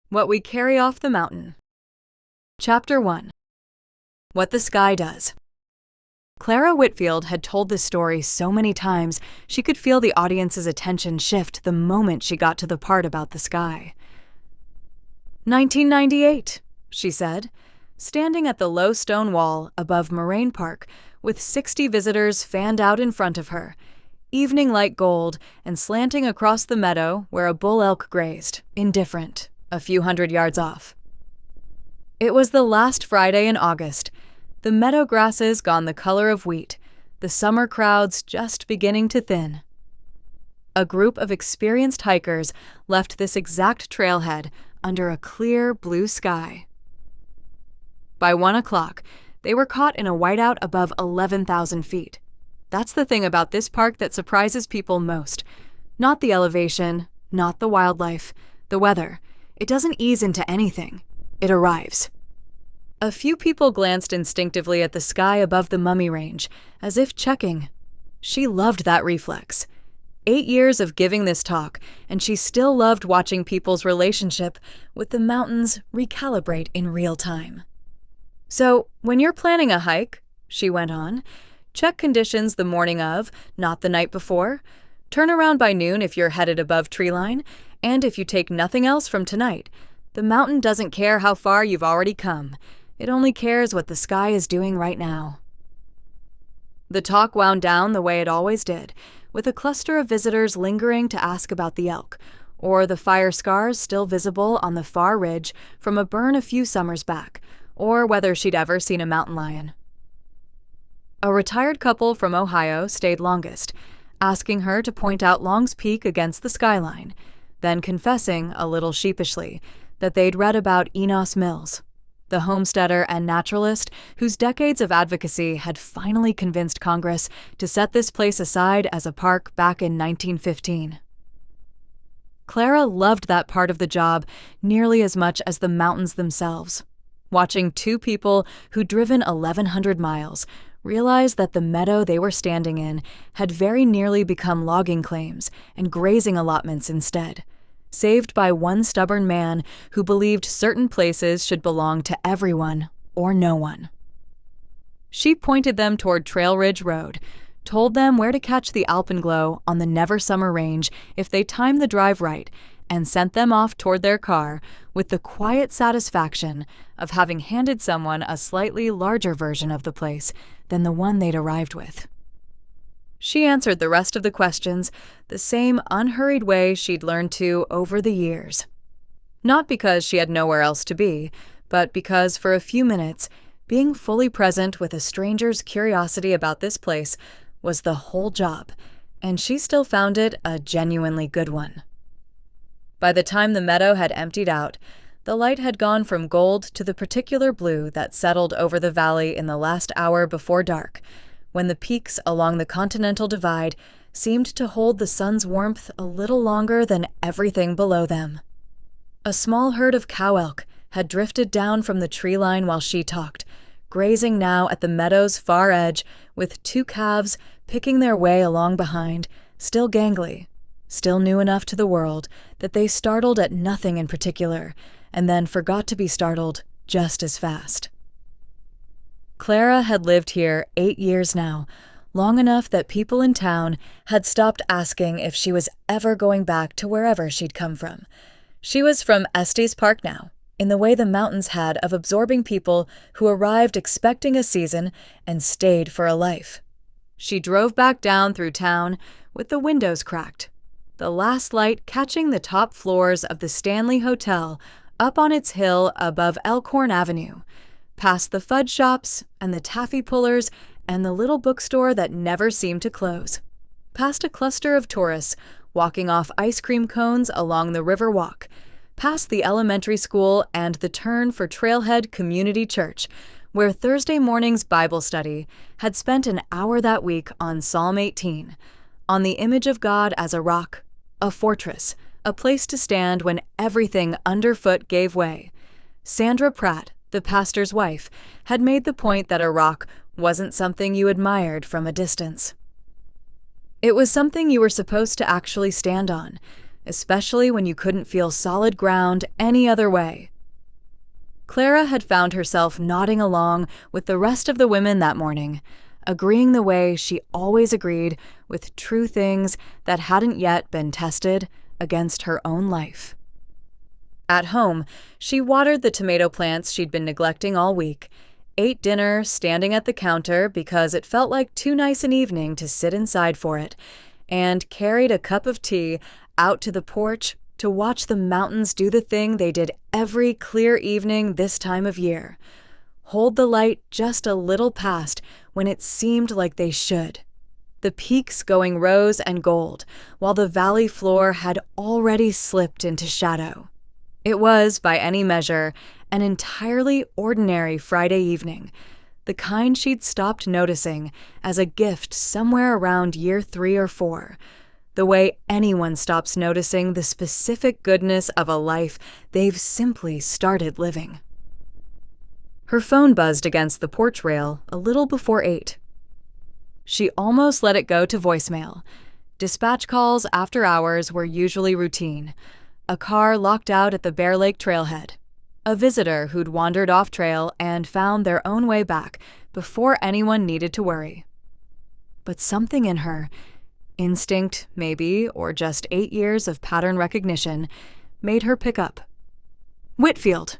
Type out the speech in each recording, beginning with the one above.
What we carry off the mountain. Chapter 1. What the Sky Does. Clara Whitfield had told this story so many times she could feel the audience's attention shift the moment she got to the part about the sky. 1998, she said, standing at the low stone wall above Moraine Park with 60 visitors fanned out in front of her, evening light gold and slanting across the meadow where a bull elk grazed, indifferent, a few hundred yards off. It was the last Friday in August, the meadow grasses gone the color of wheat, the summer crowds just beginning to thin. A group of experienced hikers left this exact trailhead under a clear blue sky. By 1 o'clock, they were caught in a whiteout above 11,000 feet. That's the thing about this park that surprises people most. Not the elevation, not the wildlife, the weather. It doesn't ease into anything. It arrives. A few people glanced instinctively at the sky above the Mummy Range, as if checking. She loved that reflex. 8 years of giving this talk, and she still loved watching people's relationship with the mountains recalibrate in real time. So, when you're planning a hike, she went on, check conditions the morning of, not the night before. Turn around by noon if you're headed above treeline, and if you take nothing else from tonight, the mountain doesn't care how far you've already come. It only cares what the sky is doing right now. The talk wound down the way it always did, with a cluster of visitors lingering to ask about the elk, or the fire scars still visible on the far ridge from a burn a few summers back, or whether she'd ever seen a mountain lion. A retired couple from Ohio stayed longest, asking her to point out Long's Peak against the skyline, then confessing, a little sheepishly, that they'd read about Enos Mills, the homesteader and naturalist whose decades of advocacy had finally convinced Congress to set this place aside as a park back in 1915. Clara loved that part of the job nearly as much as the mountains themselves. Watching two people who'd driven 1,100 miles realize that the meadow they were standing in had very nearly become logging claims and grazing allotments instead, saved by one stubborn man who believed certain places should belong to everyone or no one. She pointed them toward Trail Ridge Road, told them where to catch the alpenglow on the Never Summer Range if they timed the drive right, and sent them off toward their car with the quiet satisfaction of having handed someone a slightly larger version of the place than the one they'd arrived with. She answered the rest of the questions the same unhurried way she'd learned to over the years. Not because she had nowhere else to be, but because for a few minutes, being fully present with a stranger's curiosity about this place was the whole job, and she still found it a genuinely good one. By the time the meadow had emptied out, the light had gone from gold to the particular blue that settled over the valley in the last hour before dark, when the peaks along the Continental Divide seemed to hold the sun's warmth a little longer than everything below them. A small herd of cow elk had drifted down from the tree line while she talked, grazing now at the meadow's far edge with two calves picking their way along behind, still gangly, still new enough to the world that they startled at nothing in particular, and then forgot to be startled just as fast. Clara had lived here 8 years now, long enough that people in town had stopped asking if she was ever going back to wherever she'd come from. She was from Estes Park now, in the way the mountains had of absorbing people who arrived expecting a season and stayed for a life. She drove back down through town with the windows cracked, the last light catching the top floors of the Stanley Hotel up on its hill above Elkhorn Avenue, past the fudge shops and the taffy pullers and the little bookstore that never seemed to close, past a cluster of tourists walking off ice cream cones along the River Walk, past the elementary school and the turn for Trailhead Community Church, where Thursday morning's Bible study had spent an hour that week on Psalm 18, on the image of God as a rock, a fortress, a place to stand when everything underfoot gave way. Sandra Pratt, the pastor's wife, had made the point that a rock wasn't something you admired from a distance. It was something you were supposed to actually stand on, especially when you couldn't feel solid ground any other way. Clara had found herself nodding along with the rest of the women that morning, agreeing the way she always agreed with true things that hadn't yet been tested against her own life. At home, she watered the tomato plants she'd been neglecting all week, ate dinner standing at the counter because it felt like too nice an evening to sit inside for it, and carried a cup of tea out to the porch to watch the mountains do the thing they did every clear evening this time of year: hold the light just a little past when it seemed like they should, the peaks going rose and gold, while the valley floor had already slipped into shadow. It was, by any measure, an entirely ordinary Friday evening, the kind she'd stopped noticing as a gift somewhere around year 3 or 4, the way anyone stops noticing the specific goodness of a life they've simply started living. Her phone buzzed against the porch rail a little before 8. She almost let it go to voicemail. Dispatch calls after hours were usually routine. A car locked out at the Bear Lake trailhead. A visitor who'd wandered off trail and found their own way back before anyone needed to worry. But something in her, instinct maybe, or just 8 years of pattern recognition, made her pick up. Whitfield.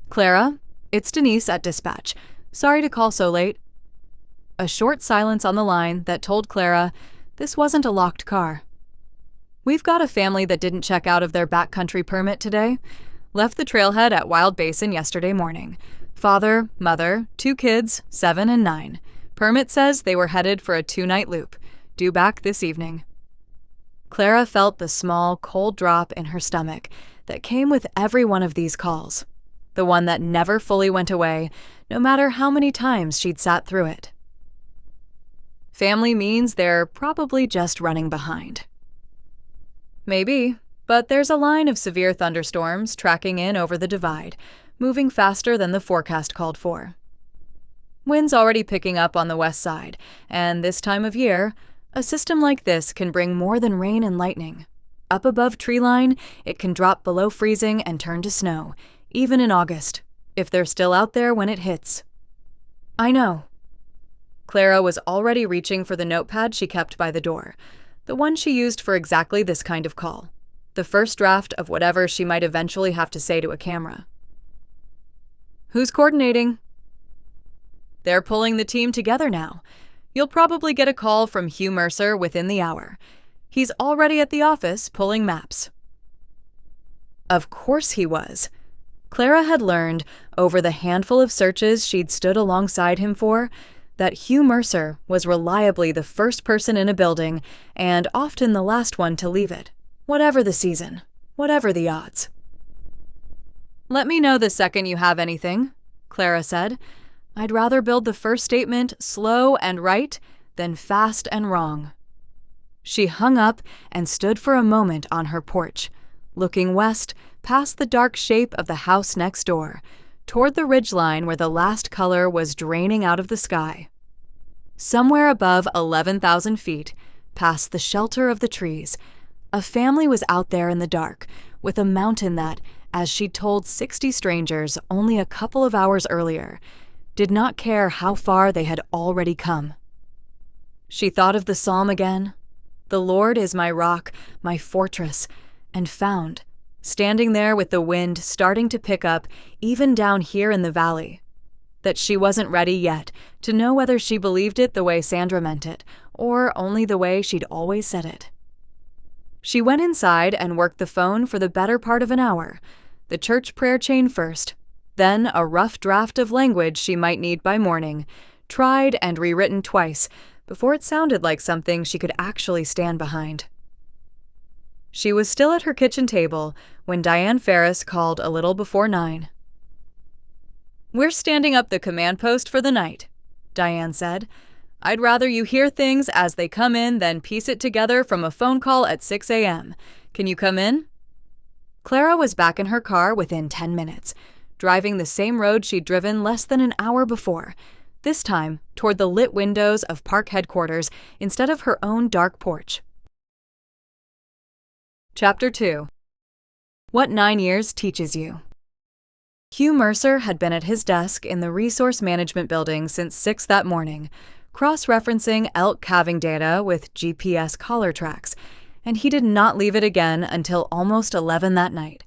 Clara, it's Denise at Dispatch. Sorry to call so late. A short silence on the line that told Clara this wasn't a locked car. We've got a family that didn't check out of their backcountry permit today. Left the trailhead at Wild Basin yesterday morning. Father, mother, 2 kids, 7 and 9. Permit says they were headed for a 2-night loop. Due back this evening. Clara felt the small, cold drop in her stomach that came with every one of these calls. The one that never fully went away, no matter how many times she'd sat through it. Family means they're probably just running behind. Maybe, but there's a line of severe thunderstorms tracking in over the divide, moving faster than the forecast called for. Wind's already picking up on the west side, and this time of year, a system like this can bring more than rain and lightning. Up above treeline, it can drop below freezing and turn to snow, even in August, if they're still out there when it hits. I know. Clara was already reaching for the notepad she kept by the door, the one she used for exactly this kind of call, the first draft of whatever she might eventually have to say to a camera. Who's coordinating? They're pulling the team together now. You'll probably get a call from Hugh Mercer within the hour. He's already at the office pulling maps. Of course he was. Clara had learned, over the handful of searches she'd stood alongside him for, that Hugh Mercer was reliably the first person in a building and often the last one to leave it, whatever the season, whatever the odds. Let me know the second you have anything, Clara said. I'd rather build the first statement slow and right than fast and wrong. She hung up and stood for a moment on her porch, looking west past the dark shape of the house next door, toward the ridgeline where the last color was draining out of the sky. Somewhere above 11,000 feet, past the shelter of the trees, a family was out there in the dark with a mountain that, as she'd told 60 strangers only a couple of hours earlier, did not care how far they had already come. She thought of the psalm again. The Lord is my rock, my fortress, and found, standing there with the wind starting to pick up even down here in the valley, that she wasn't ready yet to know whether she believed it the way Sandra meant it, or only the way she'd always said it. She went inside and worked the phone for the better part of an hour, the church prayer chain first, then a rough draft of language she might need by morning, tried and rewritten twice before it sounded like something she could actually stand behind. She was still at her kitchen table when Diane Ferris called a little before 9. We're standing up the command post for the night, Diane said. I'd rather you hear things as they come in than piece it together from a phone call at 6 a.m. Can you come in? Clara was back in her car within 10 minutes, driving the same road she'd driven less than an hour before, this time toward the lit windows of park headquarters instead of her own dark porch. Chapter 2. What 9 years teaches you. Hugh Mercer had been at his desk in the Resource Management Building since 6 that morning, cross-referencing elk calving data with GPS collar tracks, and he did not leave it again until almost 11 that night.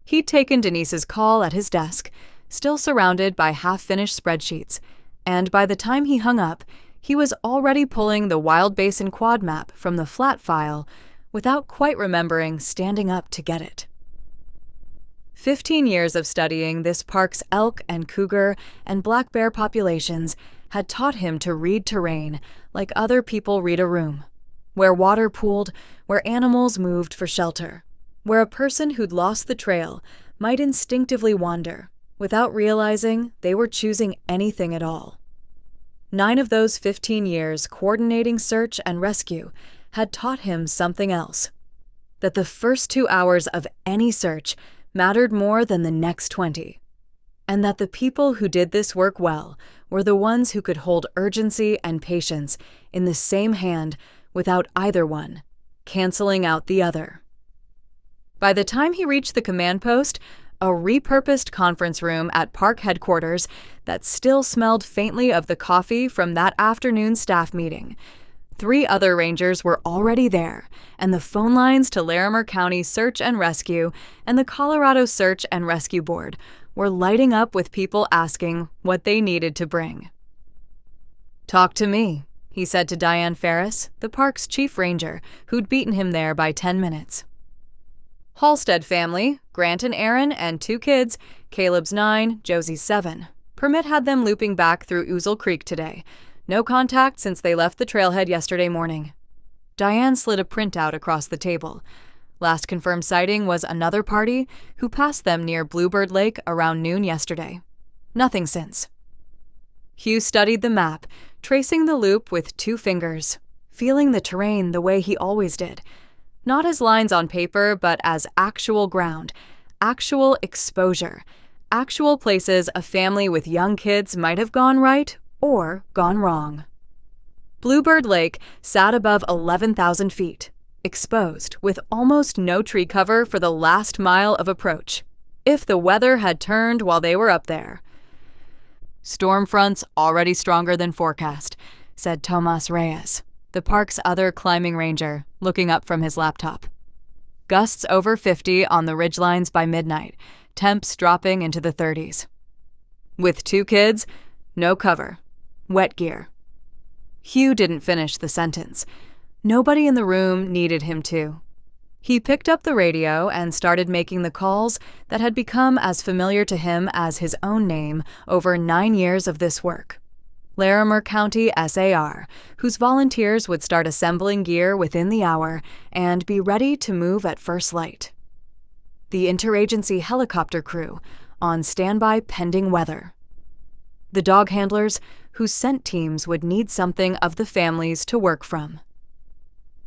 He'd taken Denise's call at his desk, still surrounded by half-finished spreadsheets, and by the time he hung up, he was already pulling the Wild Basin quad map from the flat file without quite remembering standing up to get it. 15 years of studying this park's elk and cougar and black bear populations had taught him to read terrain like other people read a room, where water pooled, where animals moved for shelter, where a person who'd lost the trail might instinctively wander without realizing they were choosing anything at all. 9 of those 15 years coordinating search and rescue had taught him something else, that the first 2 hours of any search mattered more than the next 20, and that the people who did this work well were the ones who could hold urgency and patience in the same hand without either one canceling out the other. By the time he reached the command post, a repurposed conference room at park headquarters that still smelled faintly of the coffee from that afternoon staff meeting, 3 other rangers were already there, and the phone lines to Larimer County Search and Rescue and the Colorado Search and Rescue Board were lighting up with people asking what they needed to bring. "Talk to me," he said to Diane Ferris, the park's chief ranger, who'd beaten him there by 10 minutes. Halstead family, Grant and Aaron, and 2 kids, Caleb's 9, Josie's 7. Permit had them looping back through Ouzel Creek today. No contact since they left the trailhead yesterday morning. Diane slid a printout across the table. Last confirmed sighting was another party who passed them near Bluebird Lake around noon yesterday. Nothing since. Hugh studied the map, tracing the loop with 2 fingers, feeling the terrain the way he always did. Not as lines on paper, but as actual ground, actual exposure, actual places a family with young kids might have gone right or gone wrong. Bluebird Lake sat above 11,000 feet, exposed with almost no tree cover for the last mile of approach, if the weather had turned while they were up there. "Storm fronts already stronger than forecast," said Tomas Reyes, the park's other climbing ranger, looking up from his laptop. "Gusts over 50 on the ridgelines by midnight, temps dropping into the 30s. With 2 kids, no cover. Wet gear." Hugh didn't finish the sentence. Nobody in the room needed him to. He picked up the radio and started making the calls that had become as familiar to him as his own name over 9 years of this work. Larimer County SAR, whose volunteers would start assembling gear within the hour and be ready to move at first light. The interagency helicopter crew, on standby pending weather. The dog handlers, whose scent teams would need something of the families to work from.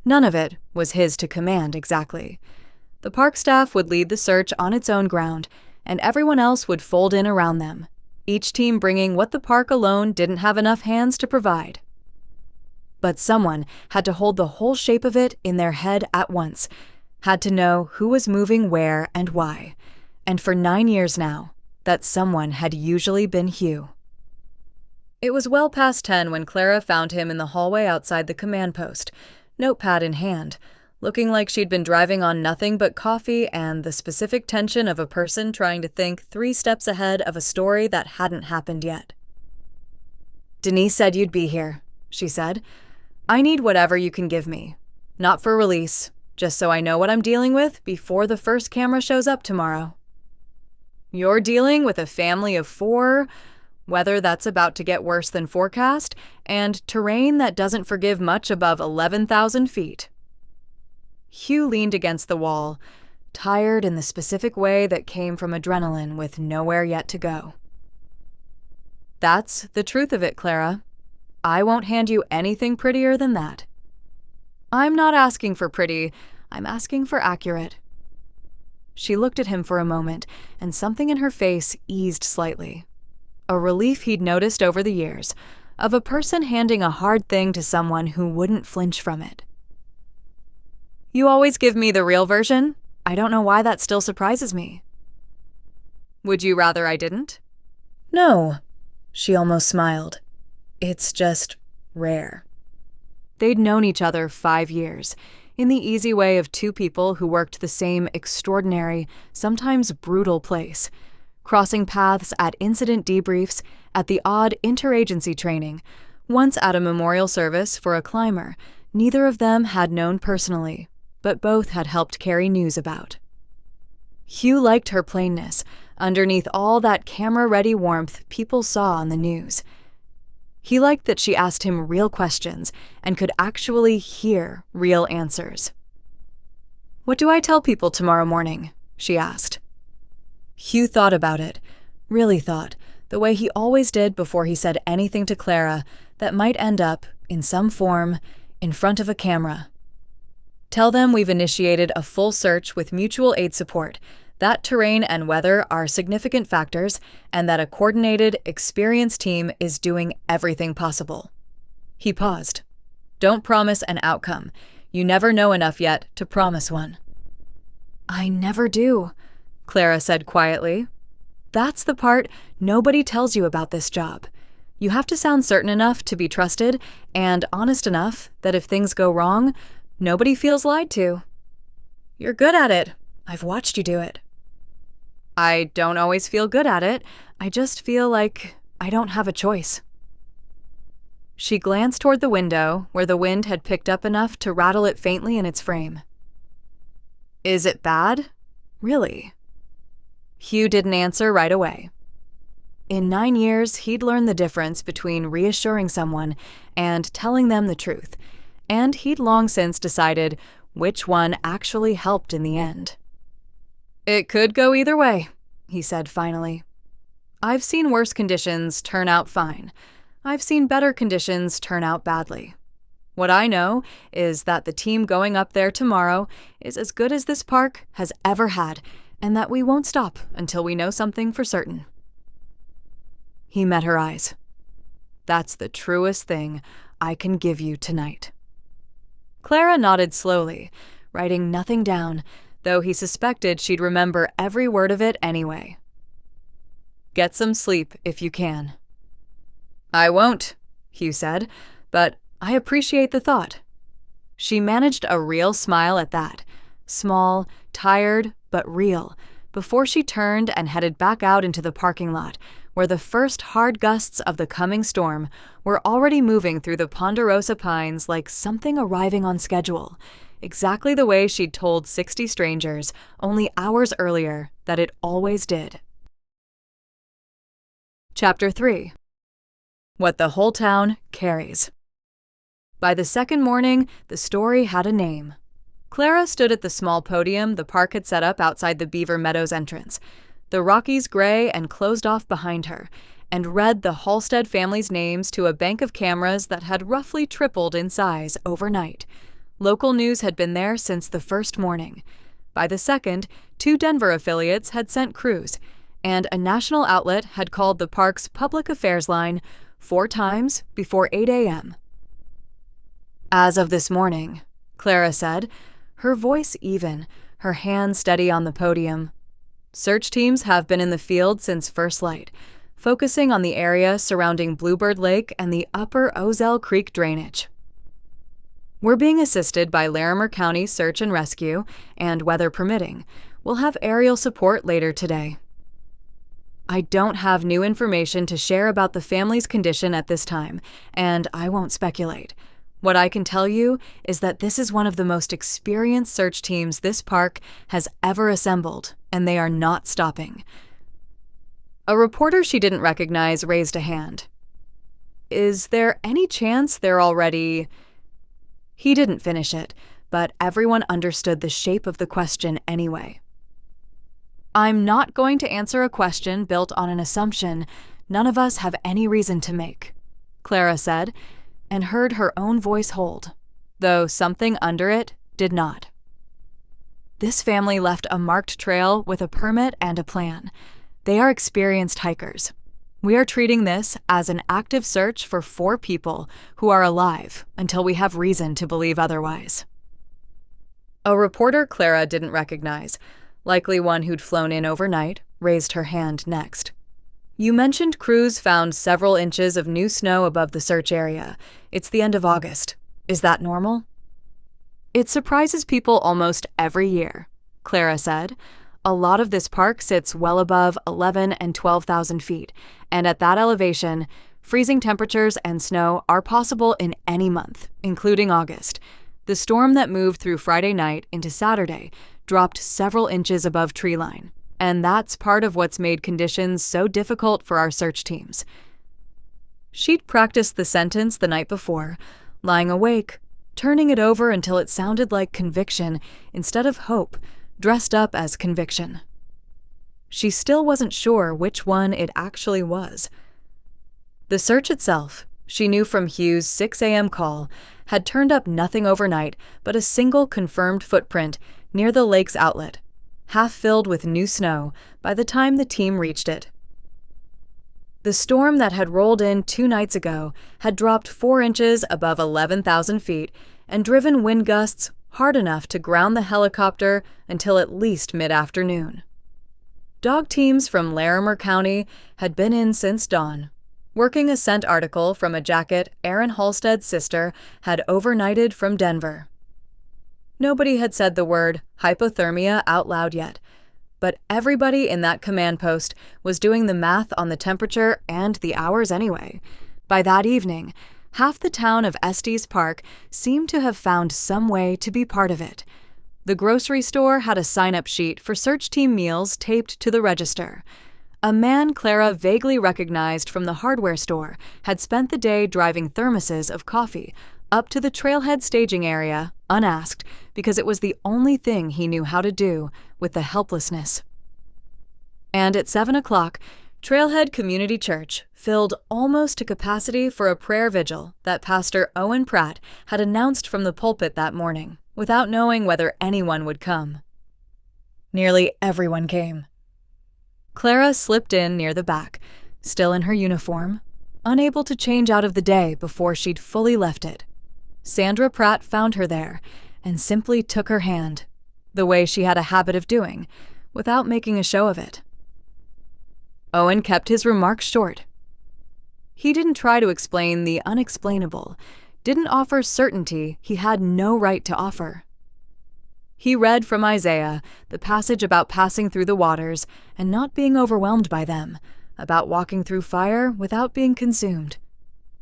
None of it was his to command exactly. The park staff would lead the search on its own ground, and everyone else would fold in around them, each team bringing what the park alone didn't have enough hands to provide. But someone had to hold the whole shape of it in their head at once, had to know who was moving where and why, and for 9 years now, that someone had usually been Hugh. It was well past 10 when Clara found him in the hallway outside the command post, notepad in hand, looking like she'd been driving on nothing but coffee and the specific tension of a person trying to think 3 steps ahead of a story that hadn't happened yet. "Denise said you'd be here," she said. "I need whatever you can give me. Not for release, just so I know what I'm dealing with before the first camera shows up tomorrow." "You're dealing with a family of 4, weather that's about to get worse than forecast, and terrain that doesn't forgive much above 11,000 feet. Hugh leaned against the wall, tired in the specific way that came from adrenaline with nowhere yet to go. "That's the truth of it, Clara. I won't hand you anything prettier than that." "I'm not asking for pretty, I'm asking for accurate." She looked at him for a moment, and something in her face eased slightly. A relief he'd noticed over the years, of a person handing a hard thing to someone who wouldn't flinch from it. You always give me the real version. I don't know why that still surprises me. Would you rather I didn't? No, she almost smiled. It's just rare. They'd known each other 5 years, in the easy way of two people who worked the same extraordinary, sometimes brutal place, crossing paths at incident debriefs, at the odd interagency training, once at a memorial service for a climber neither of them had known personally, but both had helped carry news about. Hugh liked her plainness, underneath all that camera-ready warmth people saw on the news. He liked that she asked him real questions and could actually hear real answers. "What do I tell people tomorrow morning?" she asked. Hugh thought about it, really thought, the way he always did before he said anything to Clara that might end up, in some form, in front of a camera. "Tell them we've initiated a full search with mutual aid support, that terrain and weather are significant factors, and that a coordinated, experienced team is doing everything possible." He paused. "Don't promise an outcome. You never know enough yet to promise one." "I never do," Clara said quietly. "That's the part nobody tells you about this job. You have to sound certain enough to be trusted and honest enough that if things go wrong, nobody feels lied to. You're good at it. I've watched you do it." "I don't always feel good at it. I just feel like I don't have a choice." She glanced toward the window, where the wind had picked up enough to rattle it faintly in its frame. "Is it bad? Really?" Hugh didn't answer right away. In 9 years, he'd learned the difference between reassuring someone and telling them the truth, and he'd long since decided which one actually helped in the end. "It could go either way," he said finally. "I've seen worse conditions turn out fine. I've seen better conditions turn out badly. What I know is that the team going up there tomorrow is as good as this park has ever had, and that we won't stop until we know something for certain." He met her eyes. "That's the truest thing I can give you tonight." Clara nodded slowly, writing nothing down, though he suspected she'd remember every word of it anyway. "Get some sleep if you can." "I won't," Hugh said, "but I appreciate the thought." She managed a real smile at that, small, tired, but real, before she turned and headed back out into the parking lot, where the first hard gusts of the coming storm were already moving through the ponderosa pines like something arriving on schedule, exactly the way she'd told 60 strangers only hours earlier that it always did. Chapter 3. What the Whole Town Carries. By the second morning, the story had a name. Clara stood at the small podium the park had set up outside the Beaver Meadows entrance, the Rockies gray and closed off behind her, and read the Halstead family's names to a bank of cameras that had roughly tripled in size overnight. Local news had been there since the first morning. By the second, 2 Denver affiliates had sent crews, and a national outlet had called the park's public affairs line 4 times before 8 a.m. "As of this morning," Clara said, her voice even, her hand steady on the podium, "search teams have been in the field since first light, focusing on the area surrounding Bluebird Lake and the upper Ozell Creek drainage. We're being assisted by Larimer County Search and Rescue, and weather permitting, we'll have aerial support later today. I don't have new information to share about the family's condition at this time, and I won't speculate. What I can tell you is that this is one of the most experienced search teams this park has ever assembled, and they are not stopping." A reporter she didn't recognize raised a hand. "Is there any chance they're already—" He didn't finish it, but everyone understood the shape of the question anyway. "I'm not going to answer a question built on an assumption none of us have any reason to make," Clara said, and heard her own voice hold, though something under it did not. "This family left a marked trail with a permit and a plan. They are experienced hikers. We are treating this as an active search for 4 people who are alive until we have reason to believe otherwise." A reporter Clara didn't recognize, likely one who'd flown in overnight, raised her hand next. "You mentioned crews found several inches of new snow above the search area. It's the end of August. Is that normal?" "It surprises people almost every year," Clara said. "A lot of this park sits well above 11 and 12,000 feet, and at that elevation, freezing temperatures and snow are possible in any month, including August. The storm that moved through Friday night into Saturday dropped several inches above treeline, and that's part of what's made conditions so difficult for our search teams." She'd practiced the sentence the night before, lying awake, turning it over until it sounded like conviction instead of hope, dressed up as conviction. She still wasn't sure which one it actually was. The search itself, she knew from Hugh's 6 a.m. call, had turned up nothing overnight but a single confirmed footprint near the lake's outlet, half filled with new snow by the time the team reached it. The storm that had rolled in 2 nights ago had dropped 4 inches above 11,000 feet and driven wind gusts hard enough to ground the helicopter until at least mid-afternoon. Dog teams from Larimer County had been in since dawn, working a scent article from a jacket Aaron Halstead's sister had overnighted from Denver. Nobody had said the word hypothermia out loud yet, but everybody in that command post was doing the math on the temperature and the hours anyway. By that evening, half the town of Estes Park seemed to have found some way to be part of it. The grocery store had a sign-up sheet for search team meals taped to the register. A man Clara vaguely recognized from the hardware store had spent the day driving thermoses of coffee up to the trailhead staging area, unasked, because it was the only thing he knew how to do with the helplessness. And at 7 o'clock, Trailhead Community Church filled almost to capacity for a prayer vigil that Pastor Owen Pratt had announced from the pulpit that morning, without knowing whether anyone would come. Nearly everyone came. Clara slipped in near the back, still in her uniform, unable to change out of the day before she'd fully left it. Sandra Pratt found her there and simply took her hand, the way she had a habit of doing, without making a show of it. Owen kept his remarks short. He didn't try to explain the unexplainable, didn't offer certainty he had no right to offer. He read from Isaiah, the passage about passing through the waters and not being overwhelmed by them, about walking through fire without being consumed.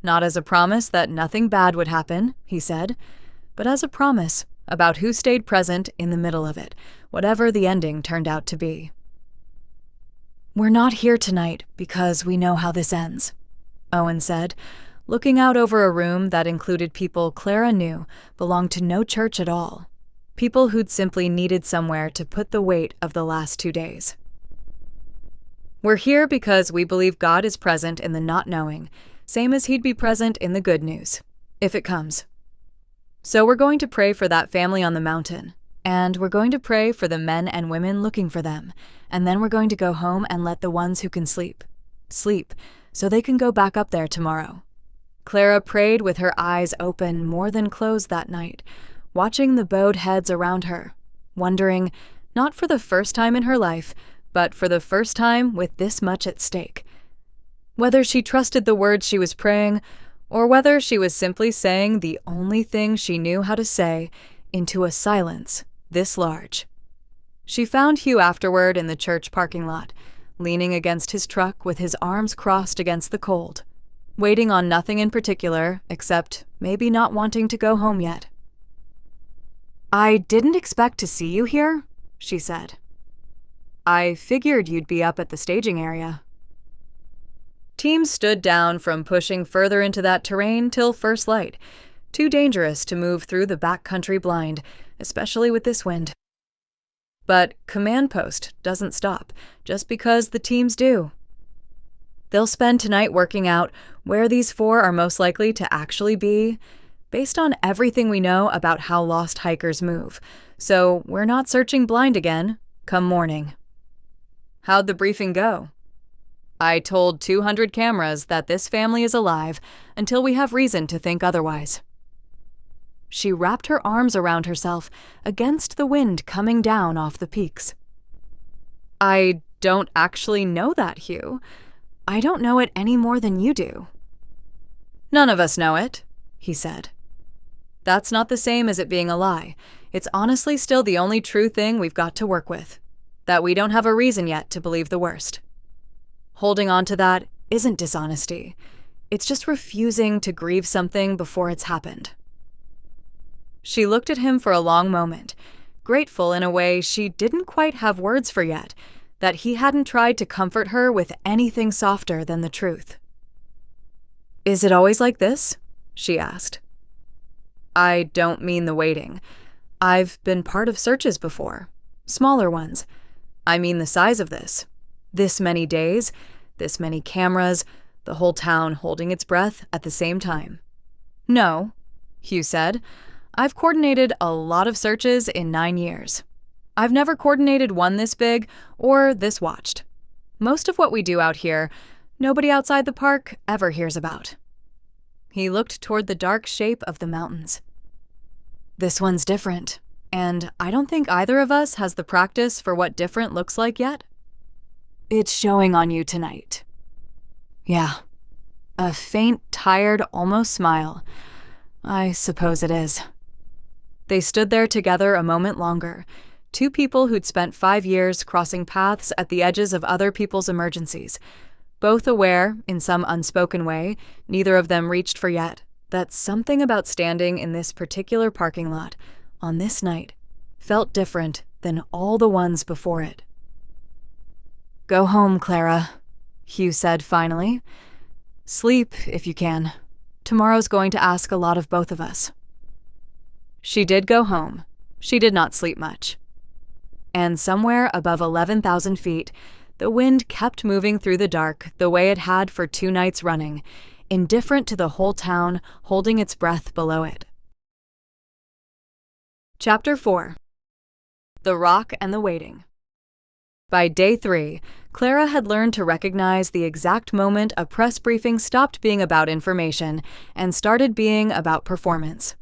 Not as a promise that nothing bad would happen, he said, but as a promise about who stayed present in the middle of it, whatever the ending turned out to be. "We're not here tonight because we know how this ends," Owen said, looking out over a room that included people Clara knew belonged to no church at all. People who'd simply needed somewhere to put the weight of the last 2 days. "We're here because we believe God is present in the not knowing, same as he'd be present in the good news, if it comes. So we're going to pray for that family on the mountain, and we're going to pray for the men and women looking for them, and then we're going to go home and let the ones who can sleep, so they can go back up there tomorrow." Clara prayed with her eyes open more than closed that night, watching the bowed heads around her, wondering, not for the first time in her life, but for the first time with this much at stake, whether she trusted the words she was praying, or whether she was simply saying the only thing she knew how to say into a silence this large. She found Hugh afterward in the church parking lot, leaning against his truck with his arms crossed against the cold, waiting on nothing in particular except maybe not wanting to go home yet. "I didn't expect to see you here," she said. "I figured you'd be up at the staging area." Teams stood down from pushing further into that terrain till first light, too dangerous to move through the backcountry blind, especially with this wind. But Command Post doesn't stop, just because the teams do. They'll spend tonight working out where these 4 are most likely to actually be, based on everything we know about how lost hikers move, so we're not searching blind again, come morning. "How'd the briefing go?" "I told 200 cameras that this family is alive until we have reason to think otherwise." She wrapped her arms around herself against the wind coming down off the peaks. I don't actually know that, Hugh. I don't know it any more than you do. None of us know it, he said. That's not the same as it being a lie. It's honestly still the only true thing we've got to work with. That we don't have a reason yet to believe the worst. Holding on to that isn't dishonesty. It's just refusing to grieve something before it's happened. She looked at him for a long moment, grateful in a way she didn't quite have words for yet, that he hadn't tried to comfort her with anything softer than the truth. Is it always like this? She asked. I don't mean the waiting. I've been part of searches before. Smaller ones. I mean the size of this. This many days, this many cameras, the whole town holding its breath at the same time. No, Hugh said. I've coordinated a lot of searches in 9 years. I've never coordinated one this big or this watched. Most of what we do out here, nobody outside the park ever hears about. He looked toward the dark shape of the mountains. This one's different, and I don't think either of us has the practice for what different looks like yet. It's showing on you tonight. Yeah. A faint, tired, almost smile. I suppose it is. They stood there together a moment longer, two people who'd spent 5 years crossing paths at the edges of other people's emergencies, both aware, in some unspoken way, neither of them reached for yet, that something about standing in this particular parking lot, on this night, felt different than all the ones before it. Go home, Clara, Hugh said finally. Sleep, if you can. Tomorrow's going to ask a lot of both of us. She did go home. She did not sleep much. And somewhere above 11,000 feet, the wind kept moving through the dark the way it had for 2 nights running, indifferent to the whole town holding its breath below it. Chapter 4. The Rock and the Waiting. By day 3, Clara had learned to recognize the exact moment a press briefing stopped being about information and started being about performance.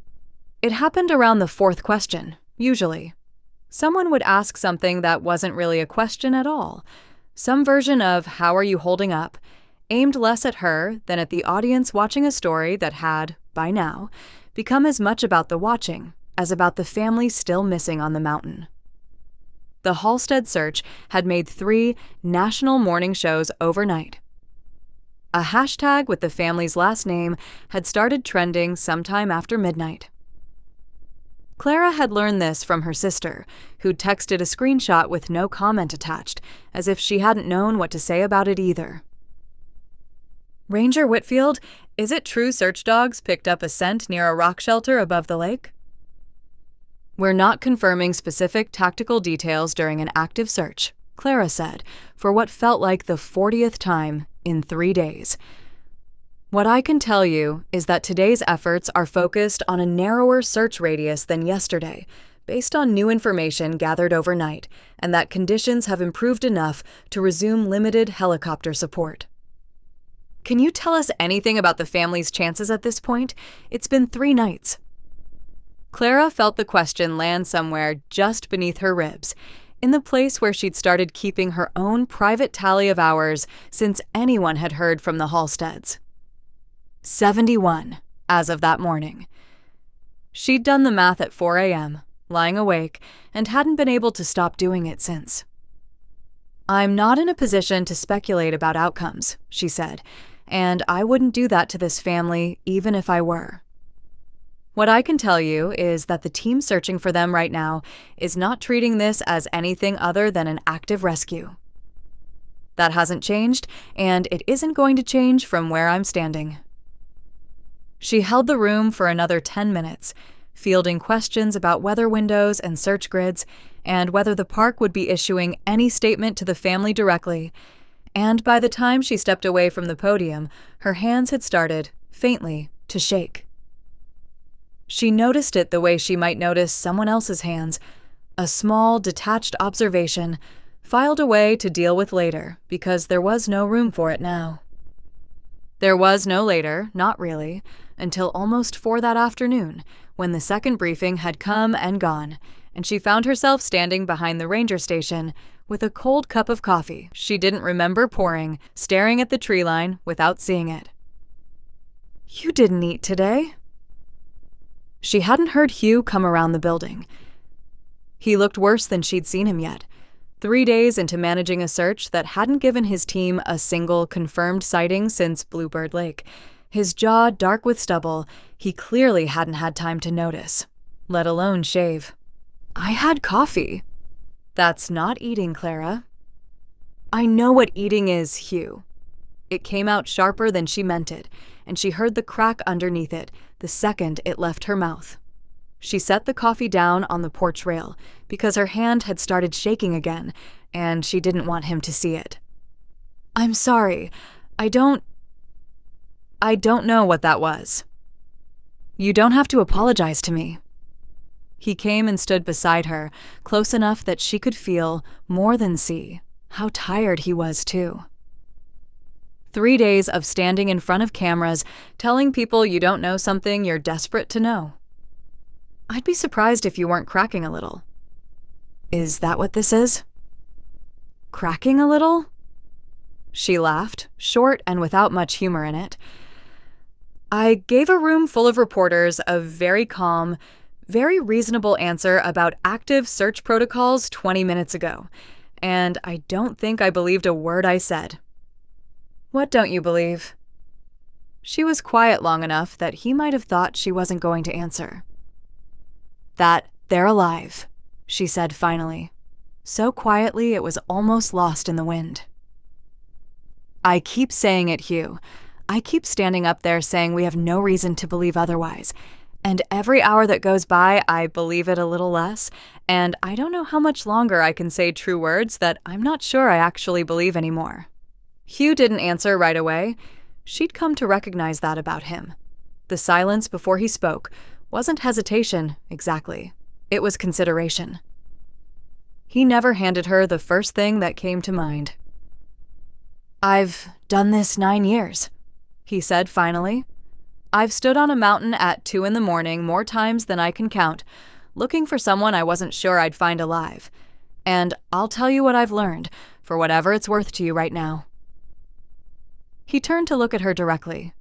It happened around the 4th question, usually. Someone would ask something that wasn't really a question at all, some version of "how are you holding up," aimed less at her than at the audience watching a story that had, by now, become as much about the watching as about the family still missing on the mountain. The Halstead search had made 3 national morning shows overnight. A hashtag with the family's last name had started trending sometime after midnight. Clara had learned this from her sister, who'd texted a screenshot with no comment attached, as if she hadn't known what to say about it either. Ranger Whitfield, is it true search dogs picked up a scent near a rock shelter above the lake? We're not confirming specific tactical details during an active search, Clara said, for what felt like the 40th time in 3 days. What I can tell you is that today's efforts are focused on a narrower search radius than yesterday, based on new information gathered overnight, and that conditions have improved enough to resume limited helicopter support. Can you tell us anything about the family's chances at this point? It's been 3 nights. Clara felt the question land somewhere just beneath her ribs, in the place where she'd started keeping her own private tally of hours since anyone had heard from the Halsteads. 71, as of that morning. She'd done the math at 4 a.m., lying awake, and hadn't been able to stop doing it since. I'm not in a position to speculate about outcomes, she said, and I wouldn't do that to this family even if I were. What I can tell you is that the team searching for them right now is not treating this as anything other than an active rescue. That hasn't changed, and it isn't going to change from where I'm standing. She held the room for another 10 minutes, fielding questions about weather windows and search grids, and whether the park would be issuing any statement to the family directly, and by the time she stepped away from the podium, her hands had started, faintly, to shake. She noticed it the way she might notice someone else's hands, a small, detached observation, filed away to deal with later because there was no room for it now. There was no later, not really. until almost 4 that afternoon, when the second briefing had come and gone, and she found herself standing behind the ranger station with a cold cup of coffee she didn't remember pouring, staring at the tree line without seeing it. "You didn't eat today?" She hadn't heard Hugh come around the building. He looked worse than she'd seen him yet. 3 days into managing a search that hadn't given his team a single confirmed sighting since Bluebird Lake, his jaw dark with stubble, he clearly hadn't had time to notice, let alone shave. "I had coffee." "That's not eating, Clara." "I know what eating is, Hugh." It came out sharper than she meant it, and she heard the crack underneath it the second it left her mouth. She set the coffee down on the porch rail because her hand had started shaking again, and she didn't want him to see it. "I'm sorry. I don't know what that was." "You don't have to apologize to me." He came and stood beside her, close enough that she could feel, more than see, how tired he was too. 3 days of standing in front of cameras, telling people you don't know something you're desperate to know. "I'd be surprised if you weren't cracking a little." "Is that what this is?" "Cracking a little?" She laughed, short and without much humor in it. "I gave a room full of reporters a very calm, very reasonable answer about active search protocols 20 minutes ago, and I don't think I believed a word I said." "What don't you believe?" She was quiet long enough that he might have thought she wasn't going to answer. "That they're alive," she said finally, so quietly it was almost lost in the wind. "I keep saying it, Hugh. I keep standing up there saying we have no reason to believe otherwise, and every hour that goes by I believe it a little less, and I don't know how much longer I can say true words that I'm not sure I actually believe anymore." Hugh didn't answer right away. She'd come to recognize that about him. The silence before he spoke wasn't hesitation, exactly. It was consideration. He never handed her the first thing that came to mind. "I've done this 9 years," he said finally. "I've stood on a mountain at 2 in the morning more times than I can count, looking for someone I wasn't sure I'd find alive. And I'll tell you what I've learned, for whatever it's worth to you right now." He turned to look at her directly.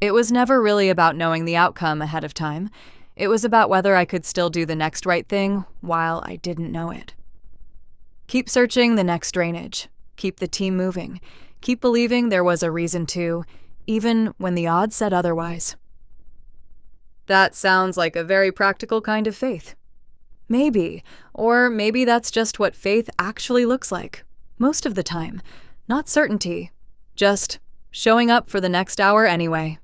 "It was never really about knowing the outcome ahead of time. It was about whether I could still do the next right thing while I didn't know it. Keep searching the next drainage. Keep the team moving. Keep believing there was a reason to, even when the odds said otherwise." That sounds like a very practical kind of faith. Maybe, or maybe that's just what faith actually looks like, most of the time. Not certainty, just showing up for the next hour anyway.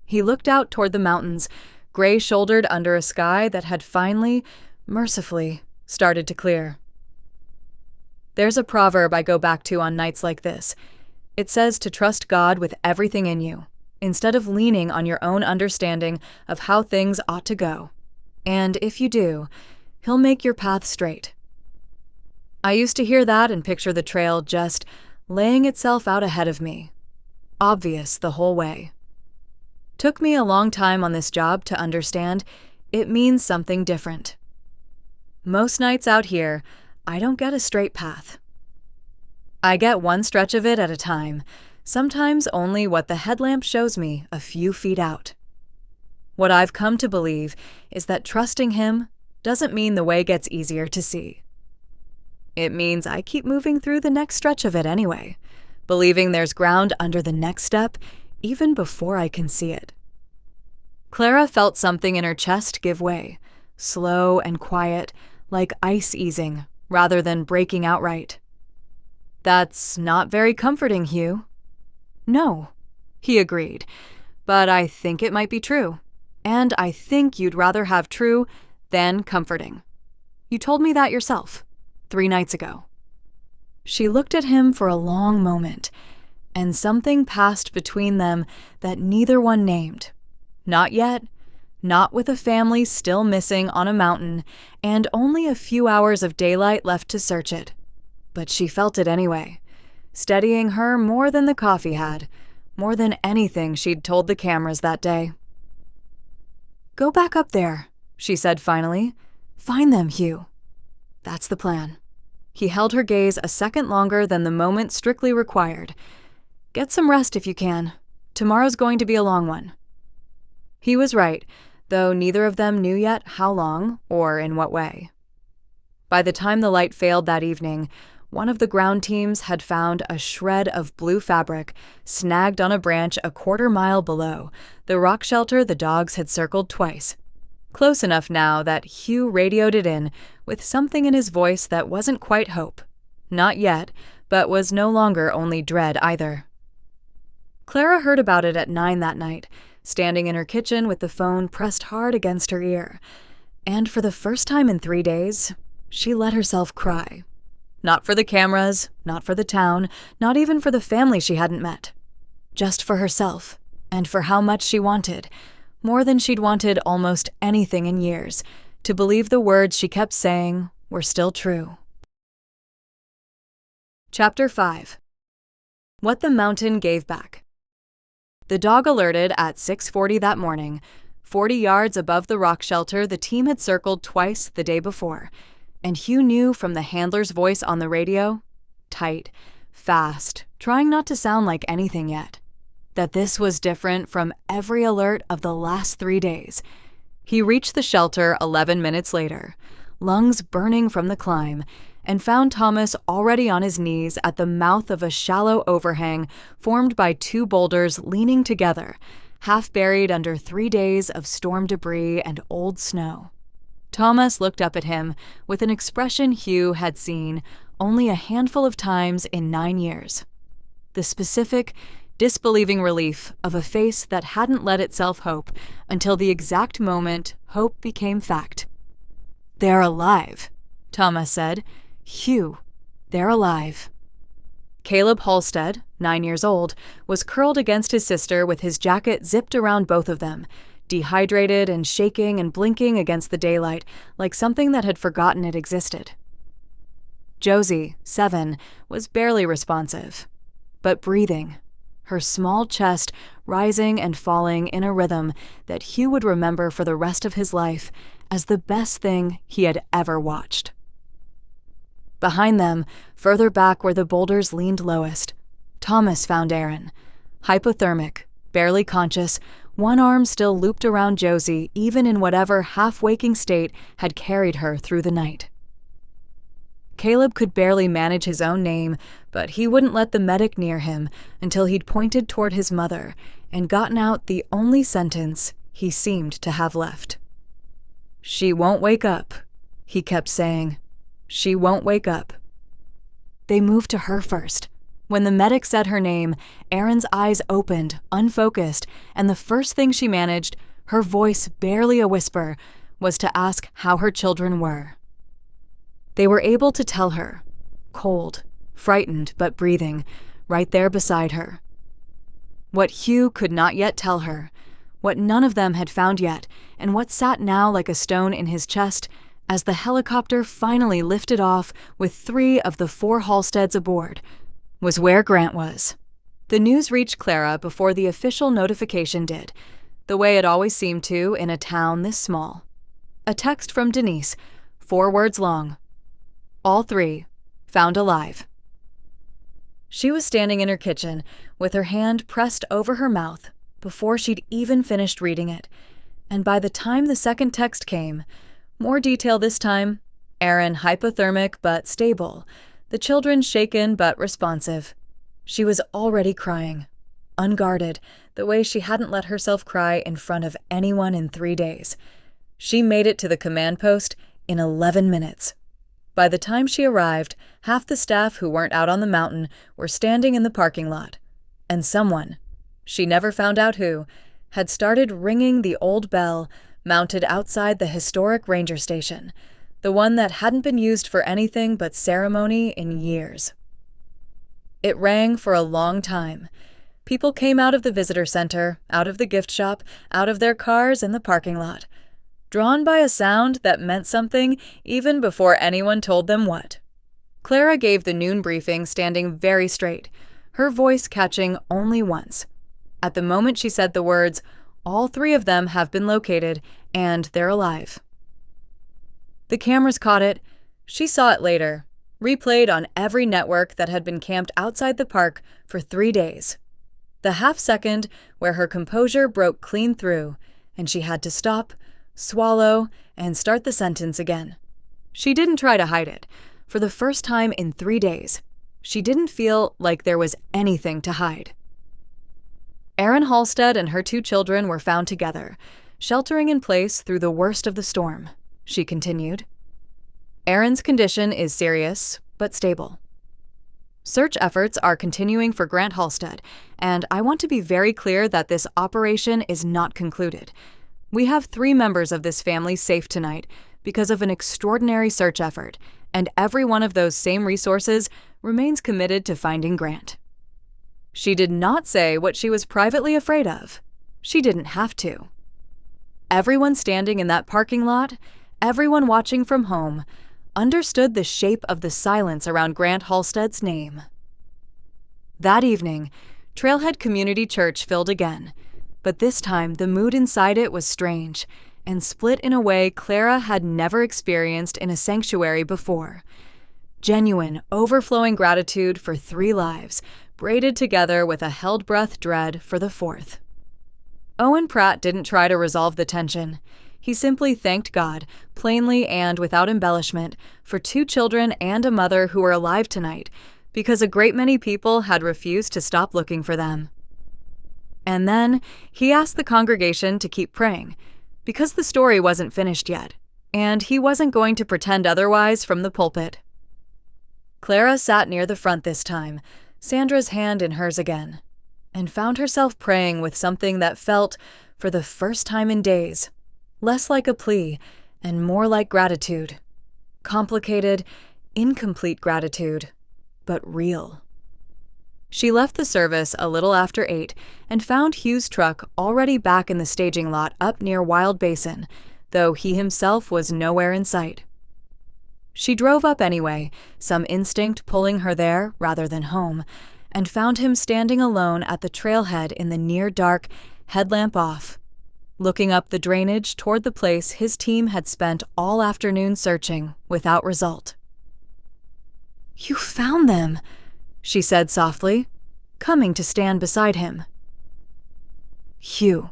He looked out toward the mountains, gray-shouldered under a sky that had finally, mercifully, started to clear. There's a proverb I go back to on nights like this. It says to trust God with everything in you, instead of leaning on your own understanding of how things ought to go. And if you do, He'll make your path straight. I used to hear that and picture the trail just laying itself out ahead of me, obvious the whole way. Took me a long time on this job to understand it means something different. Most nights out here, I don't get a straight path. I get one stretch of it at a time, sometimes only what the headlamp shows me a few feet out. What I've come to believe is that trusting Him doesn't mean the way gets easier to see. It means I keep moving through the next stretch of it anyway, believing there's ground under the next step even before I can see it. Clara felt something in her chest give way, slow and quiet, like ice easing, rather than breaking outright. "That's not very comforting, Hugh." "No," he agreed, "but I think it might be true, and I think you'd rather have true than comforting. You told me that yourself, 3 nights ago." She looked at him for a long moment, and something passed between them that neither one named. Not yet, not with a family still missing on a mountain and only a few hours of daylight left to search it. But she felt it anyway, steadying her more than the coffee had, more than anything she'd told the cameras that day. "Go back up there," she said finally. "Find them, Hugh." "That's the plan." He held her gaze a second longer than the moment strictly required. "Get some rest if you can. Tomorrow's going to be a long one." He was right, though neither of them knew yet how long or in what way. By the time the light failed that evening, one of the ground teams had found a shred of blue fabric snagged on a branch a quarter-mile below the rock shelter the dogs had circled twice. Close enough now that Hugh radioed it in with something in his voice that wasn't quite hope. Not yet, but was no longer only dread either. Clara heard about it at 9 that night, standing in her kitchen with the phone pressed hard against her ear. And for the first time in 3 days, she let herself cry. Not for the cameras, not for the town, not even for the family she hadn't met. Just for herself, and for how much she wanted, more than she'd wanted almost anything in years, to believe the words she kept saying were still true. Chapter 5. What the Mountain Gave Back. The dog alerted at 6:40 that morning, 40 yards above the rock shelter the team had circled twice the day before, and Hugh knew from the handler's voice on the radio, tight, fast, trying not to sound like anything yet, that this was different from every alert of the last 3 days. He reached the shelter 11 minutes later, lungs burning from the climb, and found Thomas already on his knees at the mouth of a shallow overhang formed by 2 boulders leaning together, half buried under 3 days of storm debris and old snow. Thomas looked up at him with an expression Hugh had seen only a handful of times in 9 years. The specific, disbelieving relief of a face that hadn't let itself hope until the exact moment hope became fact. "They're alive," Thomas said. "Hugh, they're alive." Caleb Halstead, 9 years old, was curled against his sister with his jacket zipped around both of them, dehydrated and shaking and blinking against the daylight like something that had forgotten it existed. Josie, 7, was barely responsive, but breathing, her small chest rising and falling in a rhythm that Hugh would remember for the rest of his life as the best thing he had ever watched. Behind them, further back where the boulders leaned lowest, Thomas found Aaron, hypothermic, barely conscious, one arm still looped around Josie even in whatever half-waking state had carried her through the night. Caleb could barely manage his own name, but he wouldn't let the medic near him until he'd pointed toward his mother and gotten out the only sentence he seemed to have left. "She won't wake up," he kept saying. "She won't wake up." They moved to her first. When the medic said her name, Erin's eyes opened, unfocused, and the first thing she managed, her voice barely a whisper, was to ask how her children were. They were able to tell her, cold, frightened but breathing, right there beside her. What Hugh could not yet tell her, what none of them had found yet, and what sat now like a stone in his chest as the helicopter finally lifted off with 3 of the 4 Halsteads aboard, was where Grant was. The news reached Clara before the official notification did, the way it always seemed to in a town this small. A text from Denise, 4 words long. All 3 found alive. She was standing in her kitchen with her hand pressed over her mouth before she'd even finished reading it, and by the time the second text came, more detail this time, Aaron hypothermic but stable, the children shaken but responsive. She was already crying, unguarded, the way she hadn't let herself cry in front of anyone in 3 days. She made it to the command post in 11 minutes. By the time she arrived, half the staff who weren't out on the mountain were standing in the parking lot, and someone, she never found out who, had started ringing the old bell mounted outside the historic ranger station, the one that hadn't been used for anything but ceremony in years. It rang for a long time. People came out of the visitor center, out of the gift shop, out of their cars in the parking lot, drawn by a sound that meant something even before anyone told them what. Clara gave the noon briefing standing very straight, her voice catching only once, At the moment she said the words, all 3 of them have been located, and they're alive. The cameras caught it. She saw it later, replayed on every network that had been camped outside the park for 3 days. The half-second where her composure broke clean through, and she had to stop, swallow, and start the sentence again. She didn't try to hide it. For the first time in 3 days, she didn't feel like there was anything to hide. Erin Halstead and her 2 children were found together, sheltering in place through the worst of the storm, she continued. Erin's condition is serious, but stable. Search efforts are continuing for Grant Halstead, and I want to be very clear that this operation is not concluded. We have 3 members of this family safe tonight because of an extraordinary search effort, and every one of those same resources remains committed to finding Grant. She did not say what she was privately afraid of. She didn't have to. Everyone standing in that parking lot, everyone watching from home, understood the shape of the silence around Grant Halstead's name. That evening, Trailhead Community Church filled again, but this time the mood inside it was strange and split in a way Clara had never experienced in a sanctuary before. Genuine, overflowing gratitude for 3 lives, braided together with a held-breath dread for the 4th. Owen Pratt didn't try to resolve the tension. He simply thanked God, plainly and without embellishment, for 2 children and a mother who were alive tonight, because a great many people had refused to stop looking for them. And then he asked the congregation to keep praying, because the story wasn't finished yet, and he wasn't going to pretend otherwise from the pulpit. Clara sat near the front this time, Sandra's hand in hers again, and found herself praying with something that felt, for the first time in days, less like a plea and more like gratitude. Complicated, incomplete gratitude, but real. She left the service a little after 8 and found Hugh's truck already back in the staging lot up near Wild Basin, though he himself was nowhere in sight. She drove up anyway, some instinct pulling her there rather than home, and found him standing alone at the trailhead in the near-dark, headlamp off, looking up the drainage toward the place his team had spent all afternoon searching without result. "You found them," she said softly, coming to stand beside him. "Hugh,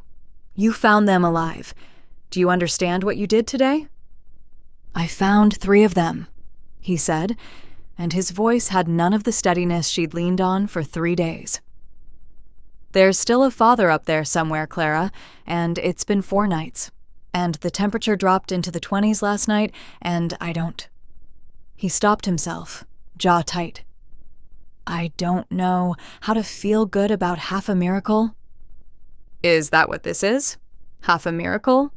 you found them alive. Do you understand what you did today?" "I found 3 of them," he said, and his voice had none of the steadiness she'd leaned on for 3 days. "There's still a father up there somewhere, Clara, and it's been 4 nights, and the temperature dropped into the 20s last night, and I don't..." He stopped himself, jaw tight. "I don't know how to feel good about half a miracle." "Is that what this is? Half a miracle?"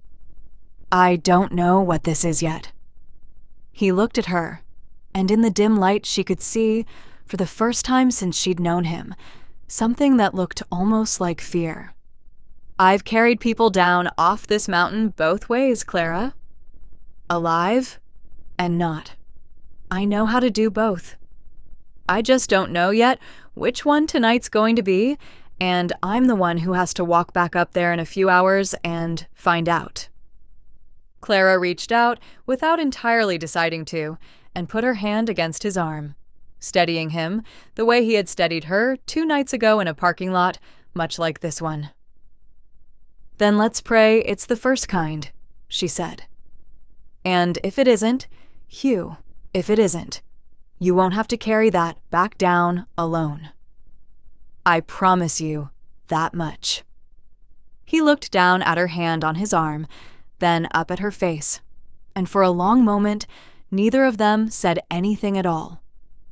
"I don't know what this is yet." He looked at her, and in the dim light she could see, for the first time since she'd known him, something that looked almost like fear. "I've carried people down off this mountain both ways, Clara. Alive and not. I know how to do both. I just don't know yet which one tonight's going to be, and I'm the one who has to walk back up there in a few hours and find out." Clara reached out, without entirely deciding to, and put her hand against his arm, steadying him the way he had steadied her 2 nights ago in a parking lot, much like this one. "Then let's pray it's the first kind," she said. "And if it isn't, Hugh, if it isn't, you won't have to carry that back down alone. I promise you that much." He looked down at her hand on his arm, then up at her face, and for a long moment, neither of them said anything at all.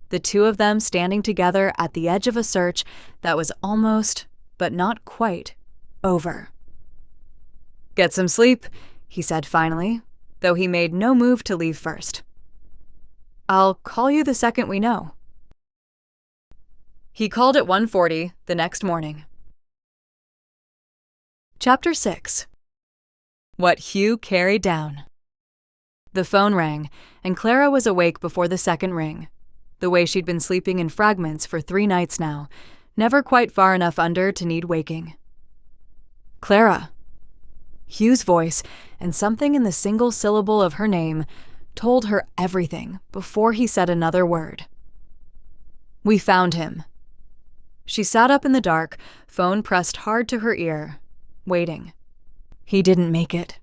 The 2 of them standing together at the edge of a search that was almost, but not quite, over. "Get some sleep," he said finally, though he made no move to leave first. "I'll call you the second we know." He called at 1:40 the next morning. Chapter 6. What Hugh Carried Down. The phone rang, and Clara was awake before the second ring, the way she'd been sleeping in fragments for 3 nights now, never quite far enough under to need waking. Clara. Hugh's voice and something in the single syllable of her name told her everything before he said another word. We found him. She sat up in the dark, phone pressed hard to her ear, waiting. He didn't make it.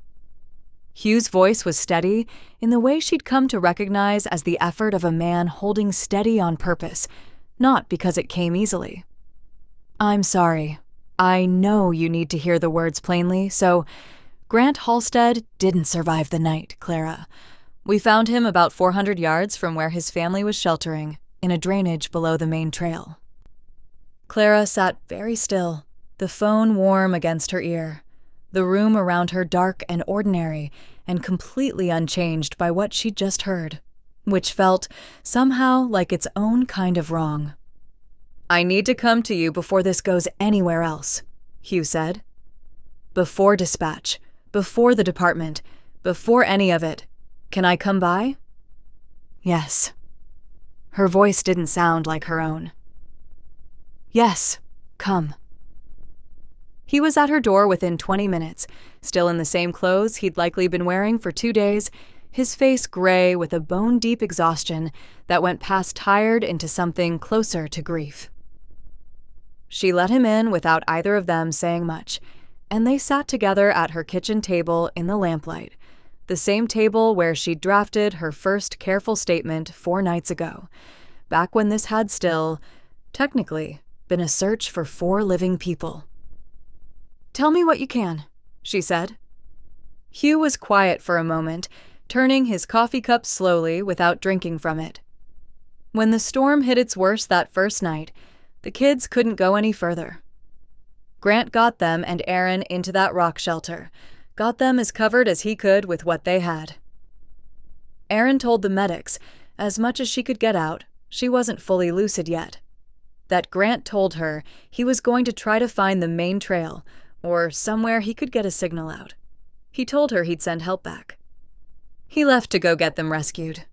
Hugh's voice was steady in the way she'd come to recognize as the effort of a man holding steady on purpose, not because it came easily. I'm sorry. I know you need to hear the words plainly, so Grant Halstead didn't survive the night, Clara. We found him about 400 yards from where his family was sheltering, in a drainage below the main trail. Clara sat very still, the phone warm against her ear, the room around her dark and ordinary and completely unchanged by what she'd just heard, which felt somehow like its own kind of wrong. I need to come to you before this goes anywhere else, Hugh said. Before dispatch, before the department, before any of it. Can I come by? Yes. Her voice didn't sound like her own. Yes, come. He was at her door within 20 minutes, still in the same clothes he'd likely been wearing for 2 days, his face gray with a bone-deep exhaustion that went past tired into something closer to grief. She let him in without either of them saying much, and they sat together at her kitchen table in the lamplight, the same table where she'd drafted her first careful statement 4 nights ago, back when this had still, technically, been a search for 4 living people. Tell me what you can, she said. Hugh was quiet for a moment, turning his coffee cup slowly without drinking from it. When the storm hit its worst that first night, the kids couldn't go any further. Grant got them and Aaron into that rock shelter, got them as covered as he could with what they had. Aaron told the medics, as much as she could get out, she wasn't fully lucid yet, that Grant told her he was going to try to find the main trail, or somewhere he could get a signal out. He told her he'd send help back. He left to go get them rescued.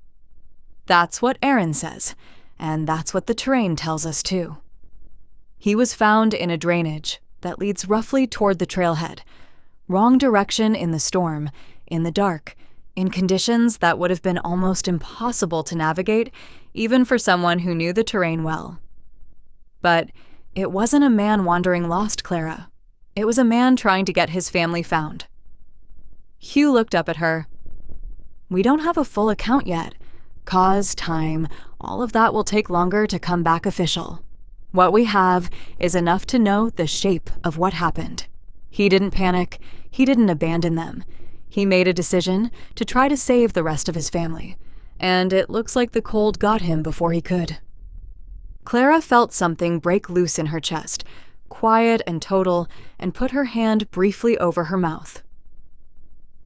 That's what Aaron says, and that's what the terrain tells us too. He was found in a drainage that leads roughly toward the trailhead, wrong direction in the storm, in the dark, in conditions that would have been almost impossible to navigate, even for someone who knew the terrain well. But it wasn't a man wandering lost, Clara. It was a man trying to get his family found. Hugh looked up at her. We don't have a full account yet. Cause, time, all of that will take longer to come back official. What we have is enough to know the shape of what happened. He didn't panic. He didn't abandon them. He made a decision to try to save the rest of his family, and it looks like the cold got him before he could. Clara felt something break loose in her chest, quiet and total, and put her hand briefly over her mouth.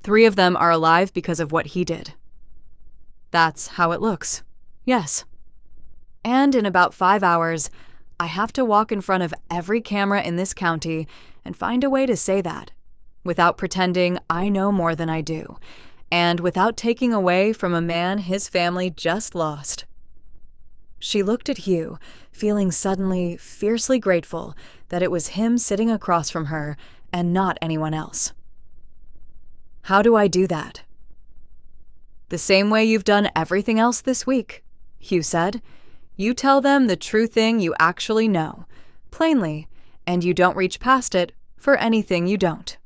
3 of them are alive because of what he did. That's how it looks. Yes. And in about 5 hours, I have to walk in front of every camera in this county and find a way to say that, without pretending I know more than I do, and without taking away from a man his family just lost. She looked at Hugh, feeling suddenly fiercely grateful that it was him sitting across from her and not anyone else. How do I do that? The same way you've done everything else this week, Hugh said. You tell them the true thing you actually know, plainly, and you don't reach past it for anything you don't.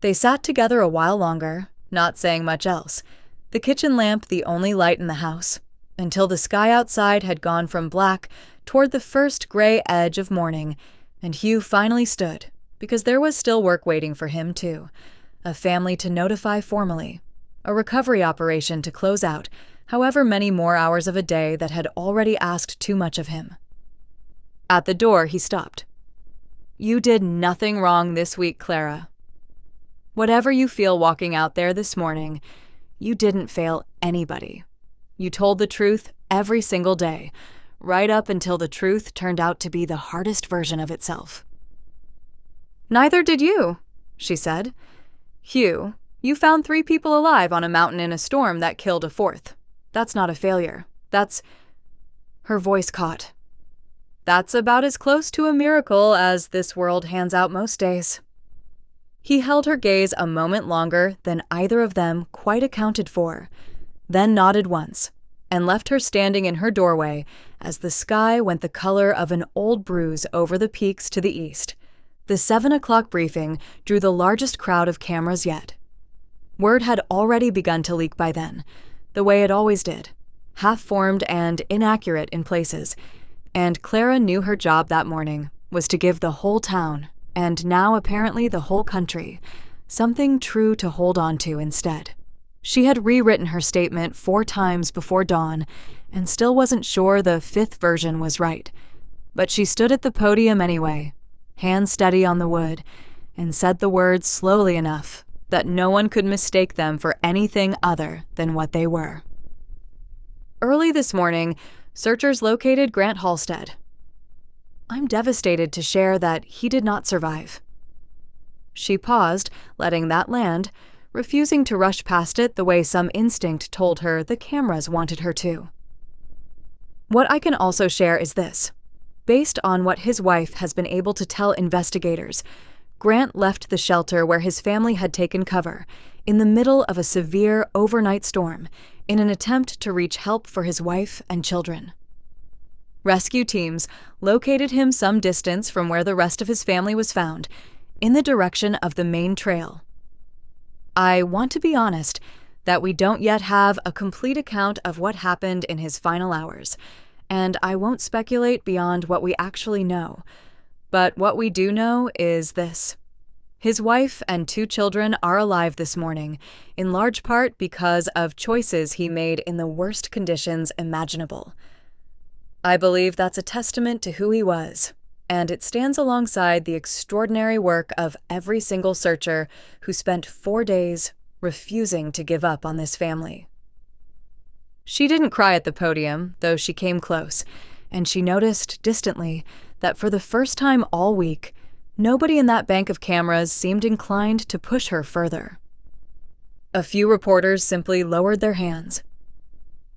They sat together a while longer, not saying much else, the kitchen lamp the only light in the house, until the sky outside had gone from black toward the first gray edge of morning, and Hugh finally stood, because there was still work waiting for him too, a family to notify formally, a recovery operation to close out, however many more hours of a day that had already asked too much of him. At the door, he stopped. You did nothing wrong this week, Clara. Whatever you feel walking out there this morning, you didn't fail anybody. You told the truth every single day, right up until the truth turned out to be the hardest version of itself. Neither did you, she said. Hugh, you found 3 people alive on a mountain in a storm that killed a 4th. That's not a failure. Her voice caught. That's about as close to a miracle as this world hands out most days." He held her gaze a moment longer than either of them quite accounted for, then nodded once, and left her standing in her doorway as the sky went the color of an old bruise over the peaks to the east. The 7 o'clock briefing drew the largest crowd of cameras yet. Word had already begun to leak by then, the way it always did, half-formed and inaccurate in places, and Clara knew her job that morning was to give the whole town, and now apparently the whole country, something true to hold on to instead. She had rewritten her statement 4 times before dawn and still wasn't sure the 5th version was right, but she stood at the podium anyway, hands steady on the wood, and said the words slowly enough that no one could mistake them for anything other than what they were. Early this morning, searchers located Grant Halstead. I'm devastated to share that he did not survive. She paused, letting that land, refusing to rush past it the way some instinct told her the cameras wanted her to. What I can also share is this. Based on what his wife has been able to tell investigators, Grant left the shelter where his family had taken cover in the middle of a severe overnight storm in an attempt to reach help for his wife and children. Rescue teams located him some distance from where the rest of his family was found, in the direction of the main trail. I want to be honest that we don't yet have a complete account of what happened in his final hours, and I won't speculate beyond what we actually know. But what we do know is this. His wife and 2 children are alive this morning, in large part because of choices he made in the worst conditions imaginable. I believe that's a testament to who he was, and it stands alongside the extraordinary work of every single searcher who spent 4 days refusing to give up on this family. She didn't cry at the podium, though she came close, and she noticed distantly that for the first time all week, nobody in that bank of cameras seemed inclined to push her further. A few reporters simply lowered their hands.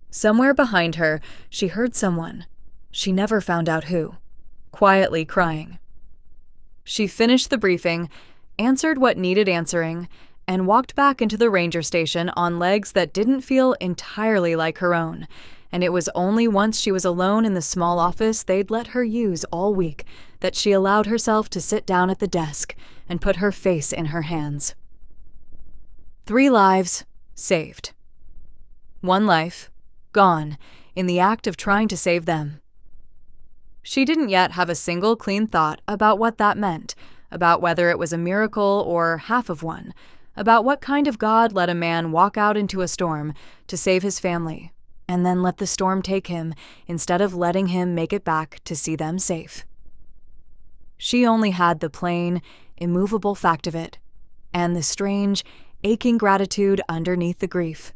Somewhere behind her, she heard someone, she never found out who, quietly crying. She finished the briefing, answered what needed answering, and walked back into the ranger station on legs that didn't feel entirely like her own, and it was only once she was alone in the small office they'd let her use all week that she allowed herself to sit down at the desk and put her face in her hands. 3 lives saved. 1 life gone in the act of trying to save them. She didn't yet have a single clean thought about what that meant, about whether it was a miracle or half of one, about what kind of God let a man walk out into a storm to save his family, and then let the storm take him instead of letting him make it back to see them safe. She only had the plain, immovable fact of it, and the strange, aching gratitude underneath the grief,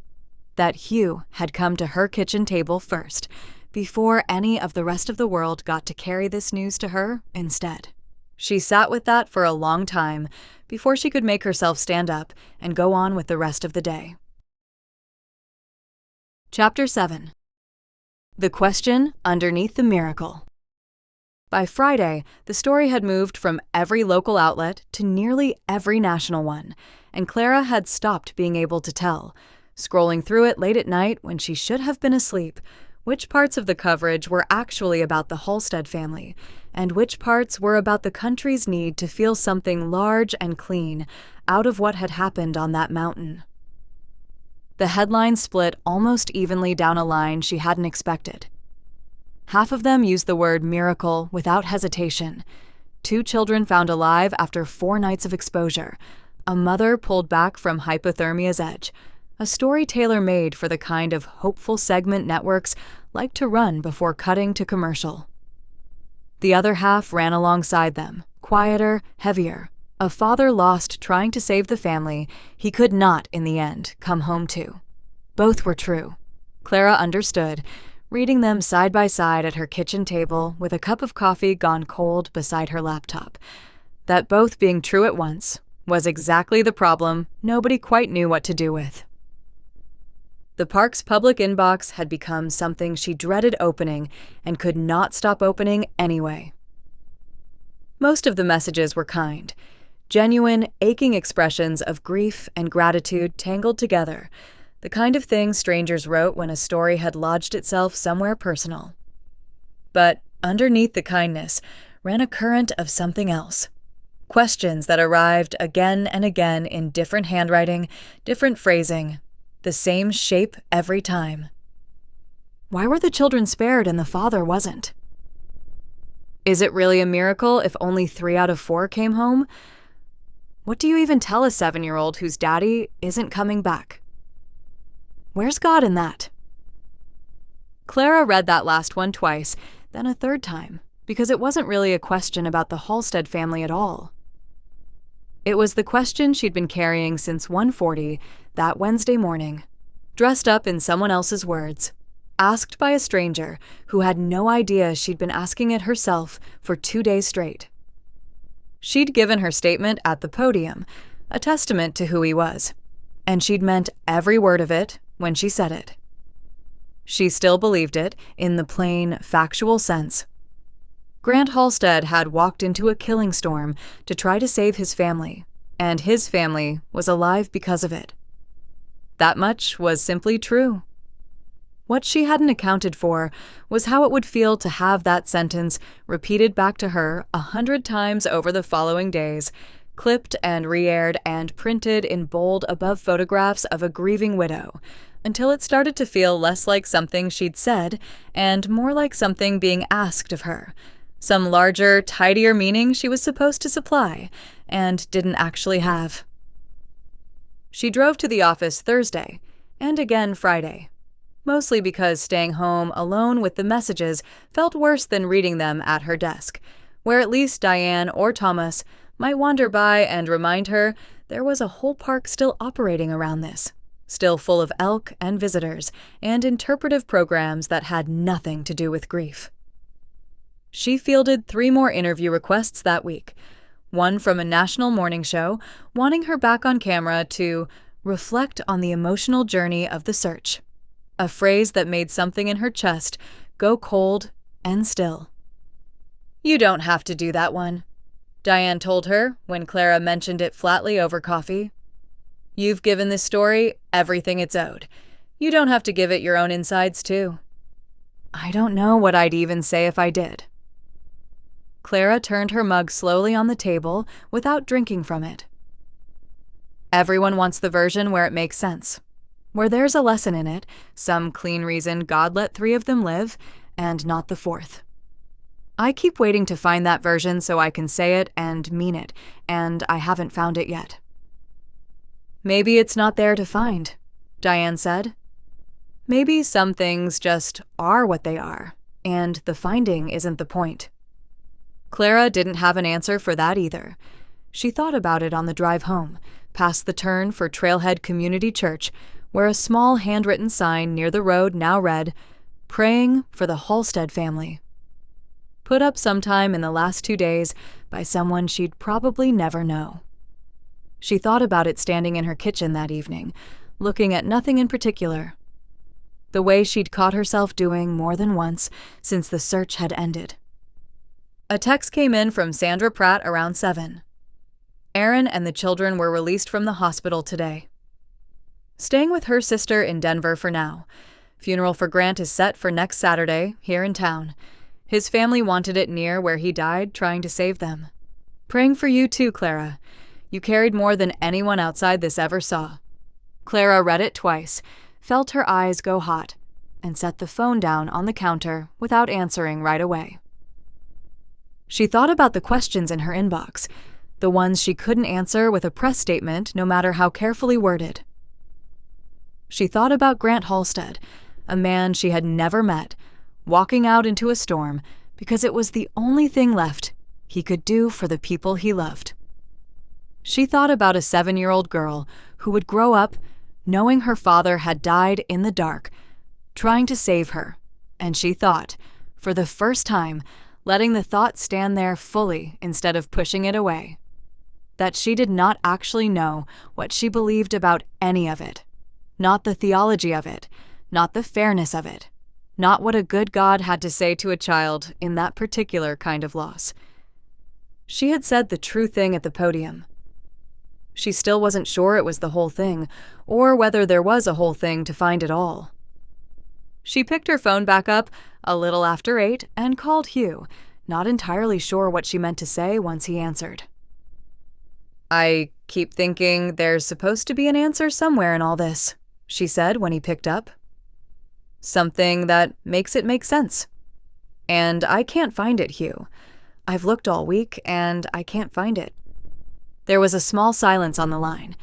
that Hugh had come to her kitchen table first, before any of the rest of the world got to carry this news to her instead. She sat with that for a long time before she could make herself stand up and go on with the rest of the day. Chapter 7. The Question Underneath the Miracle. By Friday, the story had moved from every local outlet to nearly every national one, and Clara had stopped being able to tell, scrolling through it late at night when she should have been asleep, which parts of the coverage were actually about the Halstead family, and which parts were about the country's need to feel something large and clean out of what had happened on that mountain. The headlines split almost evenly down a line she hadn't expected. Half of them used the word miracle without hesitation. 2 children found alive after 4 nights of exposure. A mother pulled back from hypothermia's edge. A story tailor-made for the kind of hopeful segment networks like to run before cutting to commercial. The other half ran alongside them, quieter, heavier. A father lost trying to save the family he could not, in the end, come home to. Both were true. Clara understood, reading them side by side at her kitchen table with a cup of coffee gone cold beside her laptop. That both being true at once was exactly the problem nobody quite knew what to do with. The park's public inbox had become something she dreaded opening and could not stop opening anyway. Most of the messages were kind, genuine, aching expressions of grief and gratitude tangled together, the kind of thing strangers wrote when a story had lodged itself somewhere personal. But underneath the kindness ran a current of something else. Questions that arrived again and again in different handwriting, different phrasing, the same shape every time. Why were the children spared and the father wasn't? Is it really a miracle if only 3 out of 4 came home? What do you even tell a 7-year-old whose daddy isn't coming back? Where's God in that? Clara read that last one twice, then a third time, because it wasn't really a question about the Halstead family at all. It was the question she'd been carrying since 1:40 that Wednesday morning, dressed up in someone else's words, asked by a stranger who had no idea she'd been asking it herself for 2 days straight. She'd given her statement at the podium, a testament to who he was, and she'd meant every word of it when she said it. She still believed it in the plain, factual sense. Grant Halstead had walked into a killing storm to try to save his family, and his family was alive because of it. That much was simply true. What she hadn't accounted for was how it would feel to have that sentence repeated back to her 100 times over the following days, clipped and re-aired and printed in bold above photographs of a grieving widow, until it started to feel less like something she'd said and more like something being asked of her, some larger, tidier meaning she was supposed to supply and didn't actually have. She drove to the office Thursday, and again Friday, mostly because staying home alone with the messages felt worse than reading them at her desk, where at least Diane or Thomas might wander by and remind her there was a whole park still operating around this, still full of elk and visitors and interpretive programs that had nothing to do with grief. She fielded 3 more interview requests that week, one from a national morning show wanting her back on camera to reflect on the emotional journey of the search, a phrase that made something in her chest go cold and still. "You don't have to do that one," Diane told her when Clara mentioned it flatly over coffee. "You've given this story everything it's owed. You don't have to give it your own insides, too." "I don't know what I'd even say if I did." Clara turned her mug slowly on the table without drinking from it. Everyone wants the version where it makes sense, where there's a lesson in it, some clean reason God let 3 of them live, and not the 4th. I keep waiting to find that version so I can say it and mean it, and I haven't found it yet. "Maybe it's not there to find," Diane said. "Maybe some things just are what they are, and the finding isn't the point." Clara didn't have an answer for that either. She thought about it on the drive home, past the turn for Trailhead Community Church, where a small handwritten sign near the road now read, "Praying for the Halstead family." Put up sometime in the last 2 days by someone she'd probably never know. She thought about it standing in her kitchen that evening, looking at nothing in particular. The way she'd caught herself doing more than once since the search had ended. A text came in from Sandra Pratt around 7. Aaron and the children were released from the hospital today. Staying with her sister in Denver for now. Funeral for Grant is set for next Saturday, here in town. His family wanted it near where he died, trying to save them. Praying for you too, Clara. You carried more than anyone outside this ever saw. Clara read it twice, felt her eyes go hot, and set the phone down on the counter without answering right away. She thought about the questions in her inbox, the ones she couldn't answer with a press statement no matter how carefully worded. She thought about Grant Halstead, a man she had never met, walking out into a storm because it was the only thing left he could do for the people he loved. She thought about a 7-year-old girl who would grow up knowing her father had died in the dark, trying to save her, and she thought, for the first time, letting the thought stand there fully instead of pushing it away, that she did not actually know what she believed about any of it, Not the theology of it, not the fairness of it, not what a good God had to say to a child in that particular kind of loss. She had said the true thing at the podium. She still wasn't sure it was the whole thing, or whether there was a whole thing to find it all. She picked her phone back up a little after 8 and called Hugh, not entirely sure what she meant to say once he answered. "I keep thinking there's supposed to be an answer somewhere in all this," she said when he picked up. "Something that makes it make sense. And I can't find it, Hugh. I've looked all week, and I can't find it." There was a small silence on the line.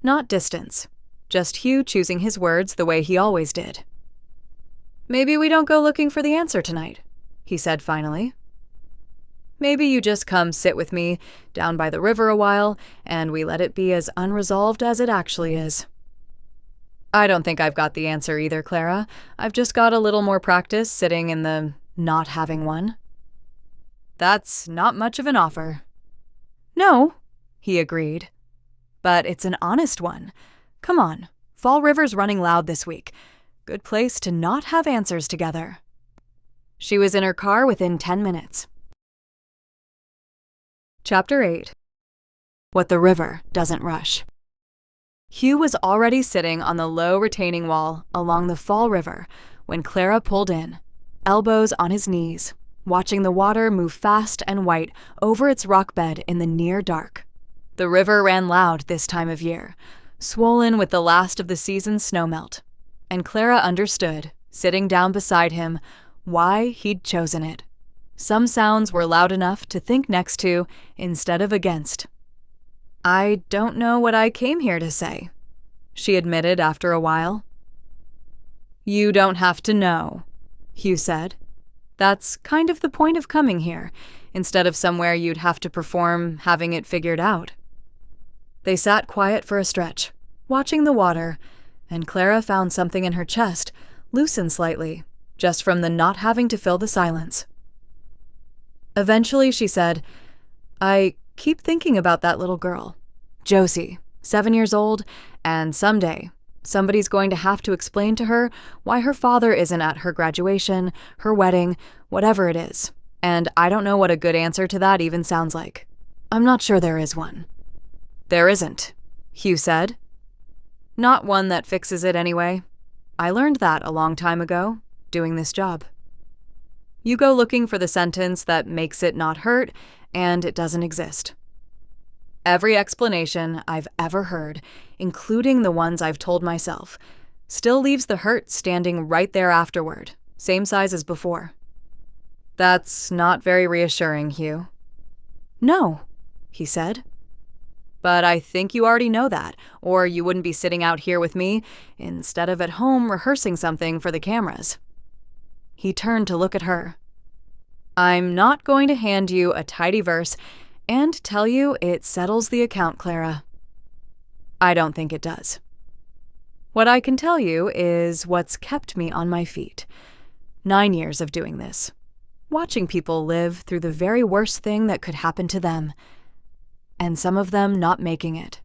Not distance. Just Hugh choosing his words the way he always did. "Maybe we don't go looking for the answer tonight," he said finally. "Maybe you just come sit with me down by the river a while, and we let it be as unresolved as it actually is." "I don't think I've got the answer either, Clara. I've just got a little more practice sitting in the not having one." "That's not much of an offer." "No," he agreed. "But it's an honest one. Come on, Fall River's running loud this week. Good place to not have answers together." She was in her car within 10 minutes. Chapter 8. What the River Doesn't Rush. Hugh was already sitting on the low retaining wall along the Fall River when Clara pulled in, elbows on his knees, watching the water move fast and white over its rock bed in the near dark. The river ran loud this time of year, swollen with the last of the season's snowmelt, and Clara understood, sitting down beside him, why he'd chosen it. Some sounds were loud enough to think next to instead of against. "I don't know what I came here to say," she admitted after a while. "You don't have to know," Hugh said. "That's kind of the point of coming here, instead of somewhere you'd have to perform having it figured out." They sat quiet for a stretch, watching the water, and Clara found something in her chest loosen slightly, just from the not having to fill the silence. Eventually she said, "I keep thinking about that little girl, Josie, 7 years old, and someday somebody's going to have to explain to her why her father isn't at her graduation, her wedding, whatever it is, and I don't know what a good answer to that even sounds like. I'm not sure there is one." "There isn't," Hugh said. "Not one that fixes it anyway. I learned that a long time ago, doing this job. You go looking for the sentence that makes it not hurt, and it doesn't exist. Every explanation I've ever heard, including the ones I've told myself, still leaves the hurt standing right there afterward, same size as before." "That's not very reassuring, Hugh." "No," he said. "But I think you already know that, or you wouldn't be sitting out here with me instead of at home rehearsing something for the cameras." He turned to look at her. "I'm not going to hand you a tidy verse and tell you it settles the account, Clara. I don't think it does. What I can tell you is what's kept me on my feet. 9 years of doing this, watching people live through the very worst thing that could happen to them, and some of them not making it,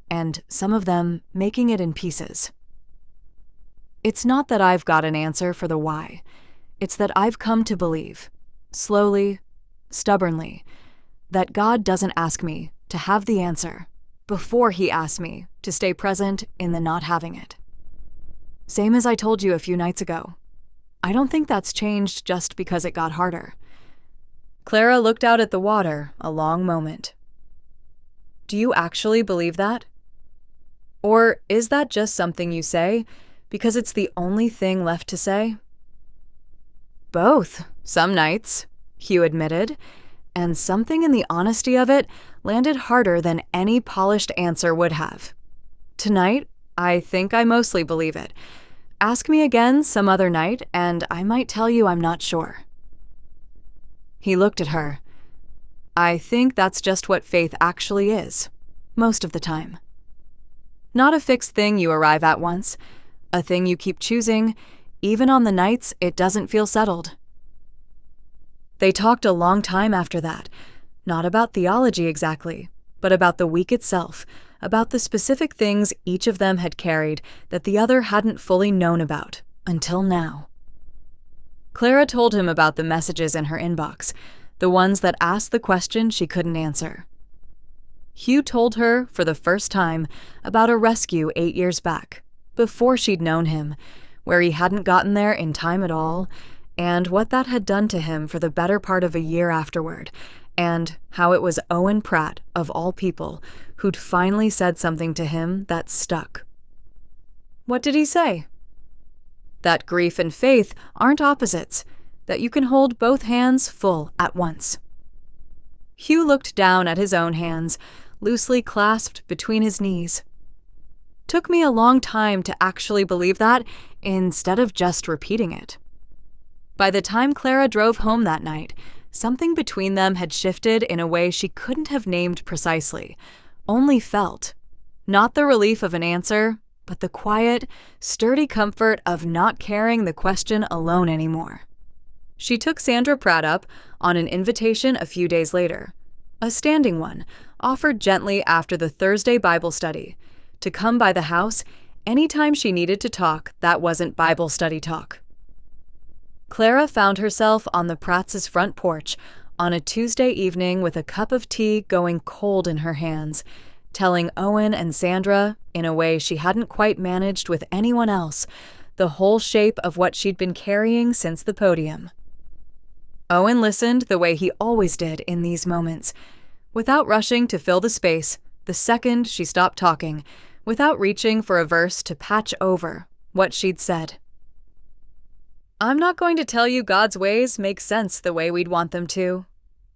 and some of them making it in pieces. It's not that I've got an answer for the why. It's that I've come to believe, slowly, stubbornly, that God doesn't ask me to have the answer before he asks me to stay present in the not having it. Same as I told you a few nights ago. I don't think that's changed just because it got harder." Clara looked out at the water a long moment. "Do you actually believe that? Or is that just something you say because it's the only thing left to say?" "Both, some nights," Hugh admitted, and something in the honesty of it landed harder than any polished answer would have. "Tonight, I think I mostly believe it. Ask me again some other night, and I might tell you I'm not sure." He looked at her. "I think that's just what faith actually is, most of the time. Not a fixed thing you arrive at once, a thing you keep choosing, even on the nights it doesn't feel settled." They talked a long time after that, not about theology exactly, but about the week itself, about the specific things each of them had carried that the other hadn't fully known about until now. Clara told him about the messages in her inbox, the ones that asked the question she couldn't answer. Hugh told her, for the first time, about a rescue 8 years back, before she'd known him, where he hadn't gotten there in time at all, and what that had done to him for the better part of a year afterward, and how it was Owen Pratt, of all people, who'd finally said something to him that stuck. What did he say? That grief and faith aren't opposites, that you can hold both hands full at once. Hugh looked down at his own hands, loosely clasped between his knees. Took me a long time to actually believe that, instead of just repeating it. By the time Clara drove home that night, something between them had shifted in a way she couldn't have named precisely, only felt. Not the relief of an answer, but the quiet, sturdy comfort of not carrying the question alone anymore. She took Sandra Pratt up on an invitation a few days later, a standing one, offered gently after the Thursday Bible study, to come by the house anytime she needed to talk that wasn't Bible study talk. Clara found herself on the Pratts' front porch on a Tuesday evening with a cup of tea going cold in her hands, telling Owen and Sandra, in a way she hadn't quite managed with anyone else, the whole shape of what she'd been carrying since the podium. Owen listened the way he always did in these moments, without rushing to fill the space the second she stopped talking, without reaching for a verse to patch over what she'd said. "I'm not going to tell you God's ways make sense the way we'd want them to,"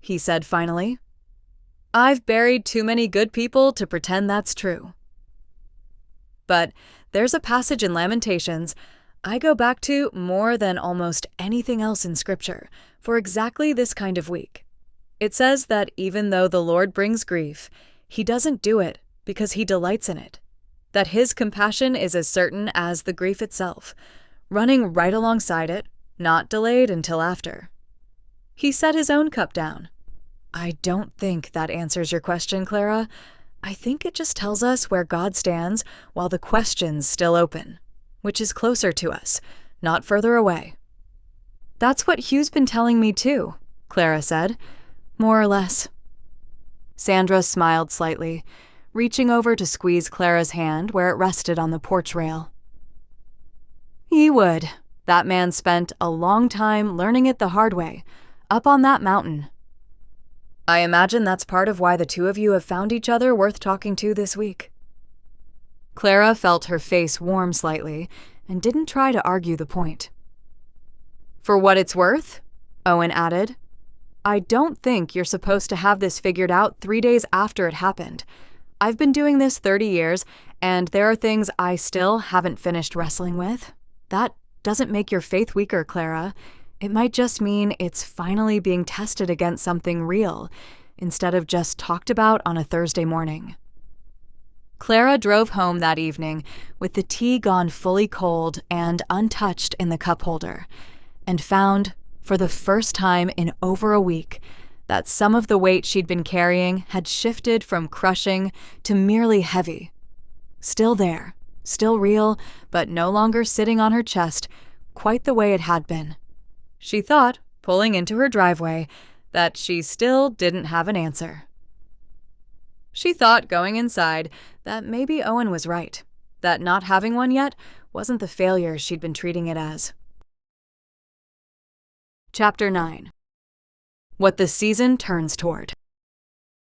he said finally. "I've buried too many good people to pretend that's true. But there's a passage in Lamentations I go back to more than almost anything else in Scripture for exactly this kind of week. It says that even though the Lord brings grief, He doesn't do it because He delights in it, that His compassion is as certain as the grief itself, running right alongside it, not delayed until after. He set His own cup down. I don't think that answers your question, Clara. I think it just tells us where God stands while the question's still open, which is closer to us, not further away." "That's what Hugh's been telling me too," Clara said, "more or less." Sandra smiled slightly, reaching over to squeeze Clara's hand where it rested on the porch rail. "He would. That man spent a long time learning it the hard way, up on that mountain. I imagine that's part of why the two of you have found each other worth talking to this week." Clara felt her face warm slightly and didn't try to argue the point. "For what it's worth," Owen added, "I don't think you're supposed to have this figured out 3 days after it happened. I've been doing this 30 years, and there are things I still haven't finished wrestling with. That doesn't make your faith weaker, Clara. It might just mean it's finally being tested against something real, instead of just talked about on a Thursday morning." Clara drove home that evening with the tea gone fully cold and untouched in the cup holder, and found, for the first time in over a week, that some of the weight she'd been carrying had shifted from crushing to merely heavy. Still there, still real, but no longer sitting on her chest quite the way it had been. She thought, pulling into her driveway, that she still didn't have an answer. She thought, going inside, that maybe Owen was right, that not having one yet wasn't the failure she'd been treating it as. Chapter 9. What the Season Turns Toward.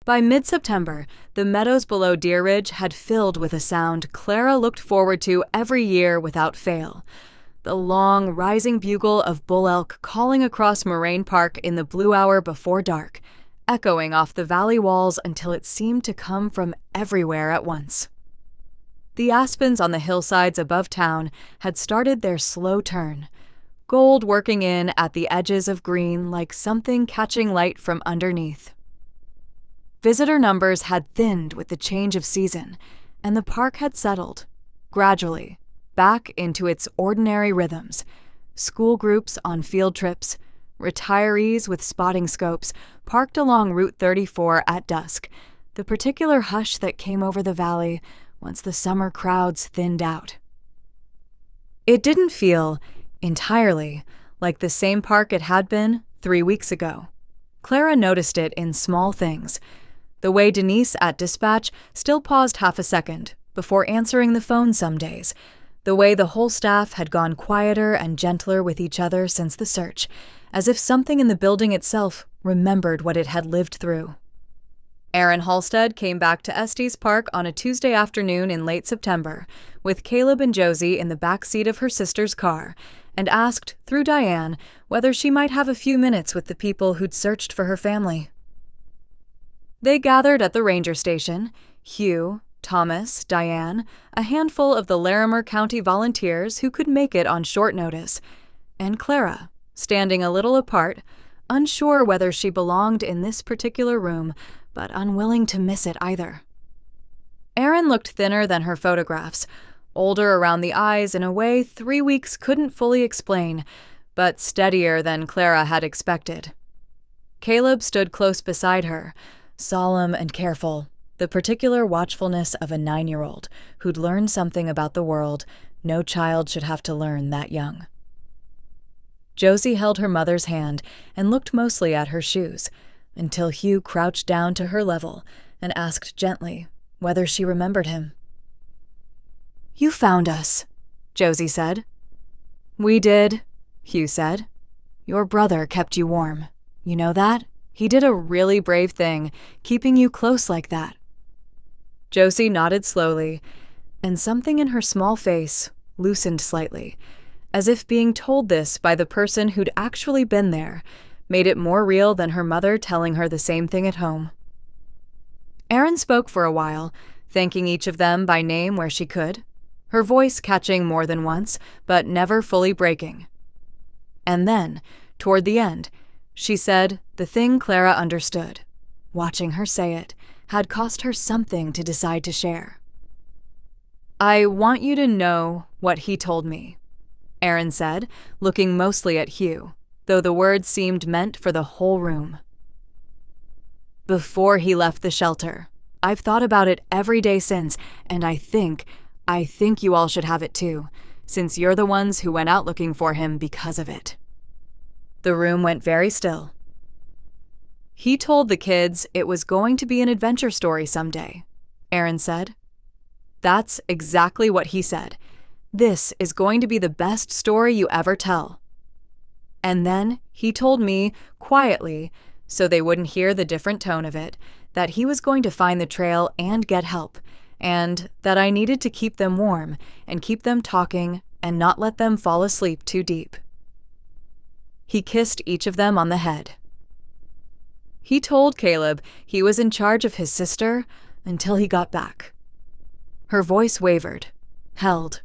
By mid-September, the meadows below Deer Ridge had filled with a sound Clara looked forward to every year without fail. The long, rising bugle of bull elk calling across Moraine Park in the blue hour before dark, echoing off the valley walls until it seemed to come from everywhere at once. The aspens on the hillsides above town had started their slow turn, gold working in at the edges of green like something catching light from underneath. Visitor numbers had thinned with the change of season, and the park had settled, gradually, back into its ordinary rhythms. School groups on field trips, retirees with spotting scopes parked along Route 34 at dusk, the particular hush that came over the valley once the summer crowds thinned out. It didn't feel, entirely, like the same park it had been 3 weeks ago. Clara noticed it in small things. The way Denise at dispatch still paused half a second before answering the phone some days. The way the whole staff had gone quieter and gentler with each other since the search, as if something in the building itself remembered what it had lived through. Erin Halstead came back to Estes Park on a Tuesday afternoon in late September, with Caleb and Josie in the back seat of her sister's car, and asked, through Diane, whether she might have a few minutes with the people who'd searched for her family. They gathered at the ranger station: Hugh, Thomas, Diane, a handful of the Larimer County volunteers who could make it on short notice, and Clara, standing a little apart, unsure whether she belonged in this particular room, but unwilling to miss it either. Erin looked thinner than her photographs, older around the eyes in a way 3 weeks couldn't fully explain, but steadier than Clara had expected. Caleb stood close beside her, solemn and careful, the particular watchfulness of a 9-year-old who'd learned something about the world no child should have to learn that young. Josie held her mother's hand and looked mostly at her shoes, until Hugh crouched down to her level and asked gently whether she remembered him. "You found us," Josie said. "We did," Hugh said. "Your brother kept you warm. You know that? He did a really brave thing, keeping you close like that." Josie nodded slowly, and something in her small face loosened slightly, as if being told this by the person who'd actually been there made it more real than her mother telling her the same thing at home. Erin spoke for a while, thanking each of them by name where she could, her voice catching more than once, but never fully breaking. And then, toward the end, she said the thing Clara understood. Watching her say it had cost her something to decide to share. "I want you to know what he told me," Erin said, looking mostly at Hugh, though the words seemed meant for the whole room. "Before he left the shelter. I've thought about it every day since, and I think you all should have it too, since you're the ones who went out looking for him because of it." The room went very still. "He told the kids it was going to be an adventure story someday," Erin said. "That's exactly what he said. This is going to be the best story you ever tell. And then he told me, quietly, so they wouldn't hear the different tone of it, that he was going to find the trail and get help, and that I needed to keep them warm and keep them talking and not let them fall asleep too deep." He kissed each of them on the head. "He told Caleb he was in charge of his sister until he got back." Her voice wavered, held.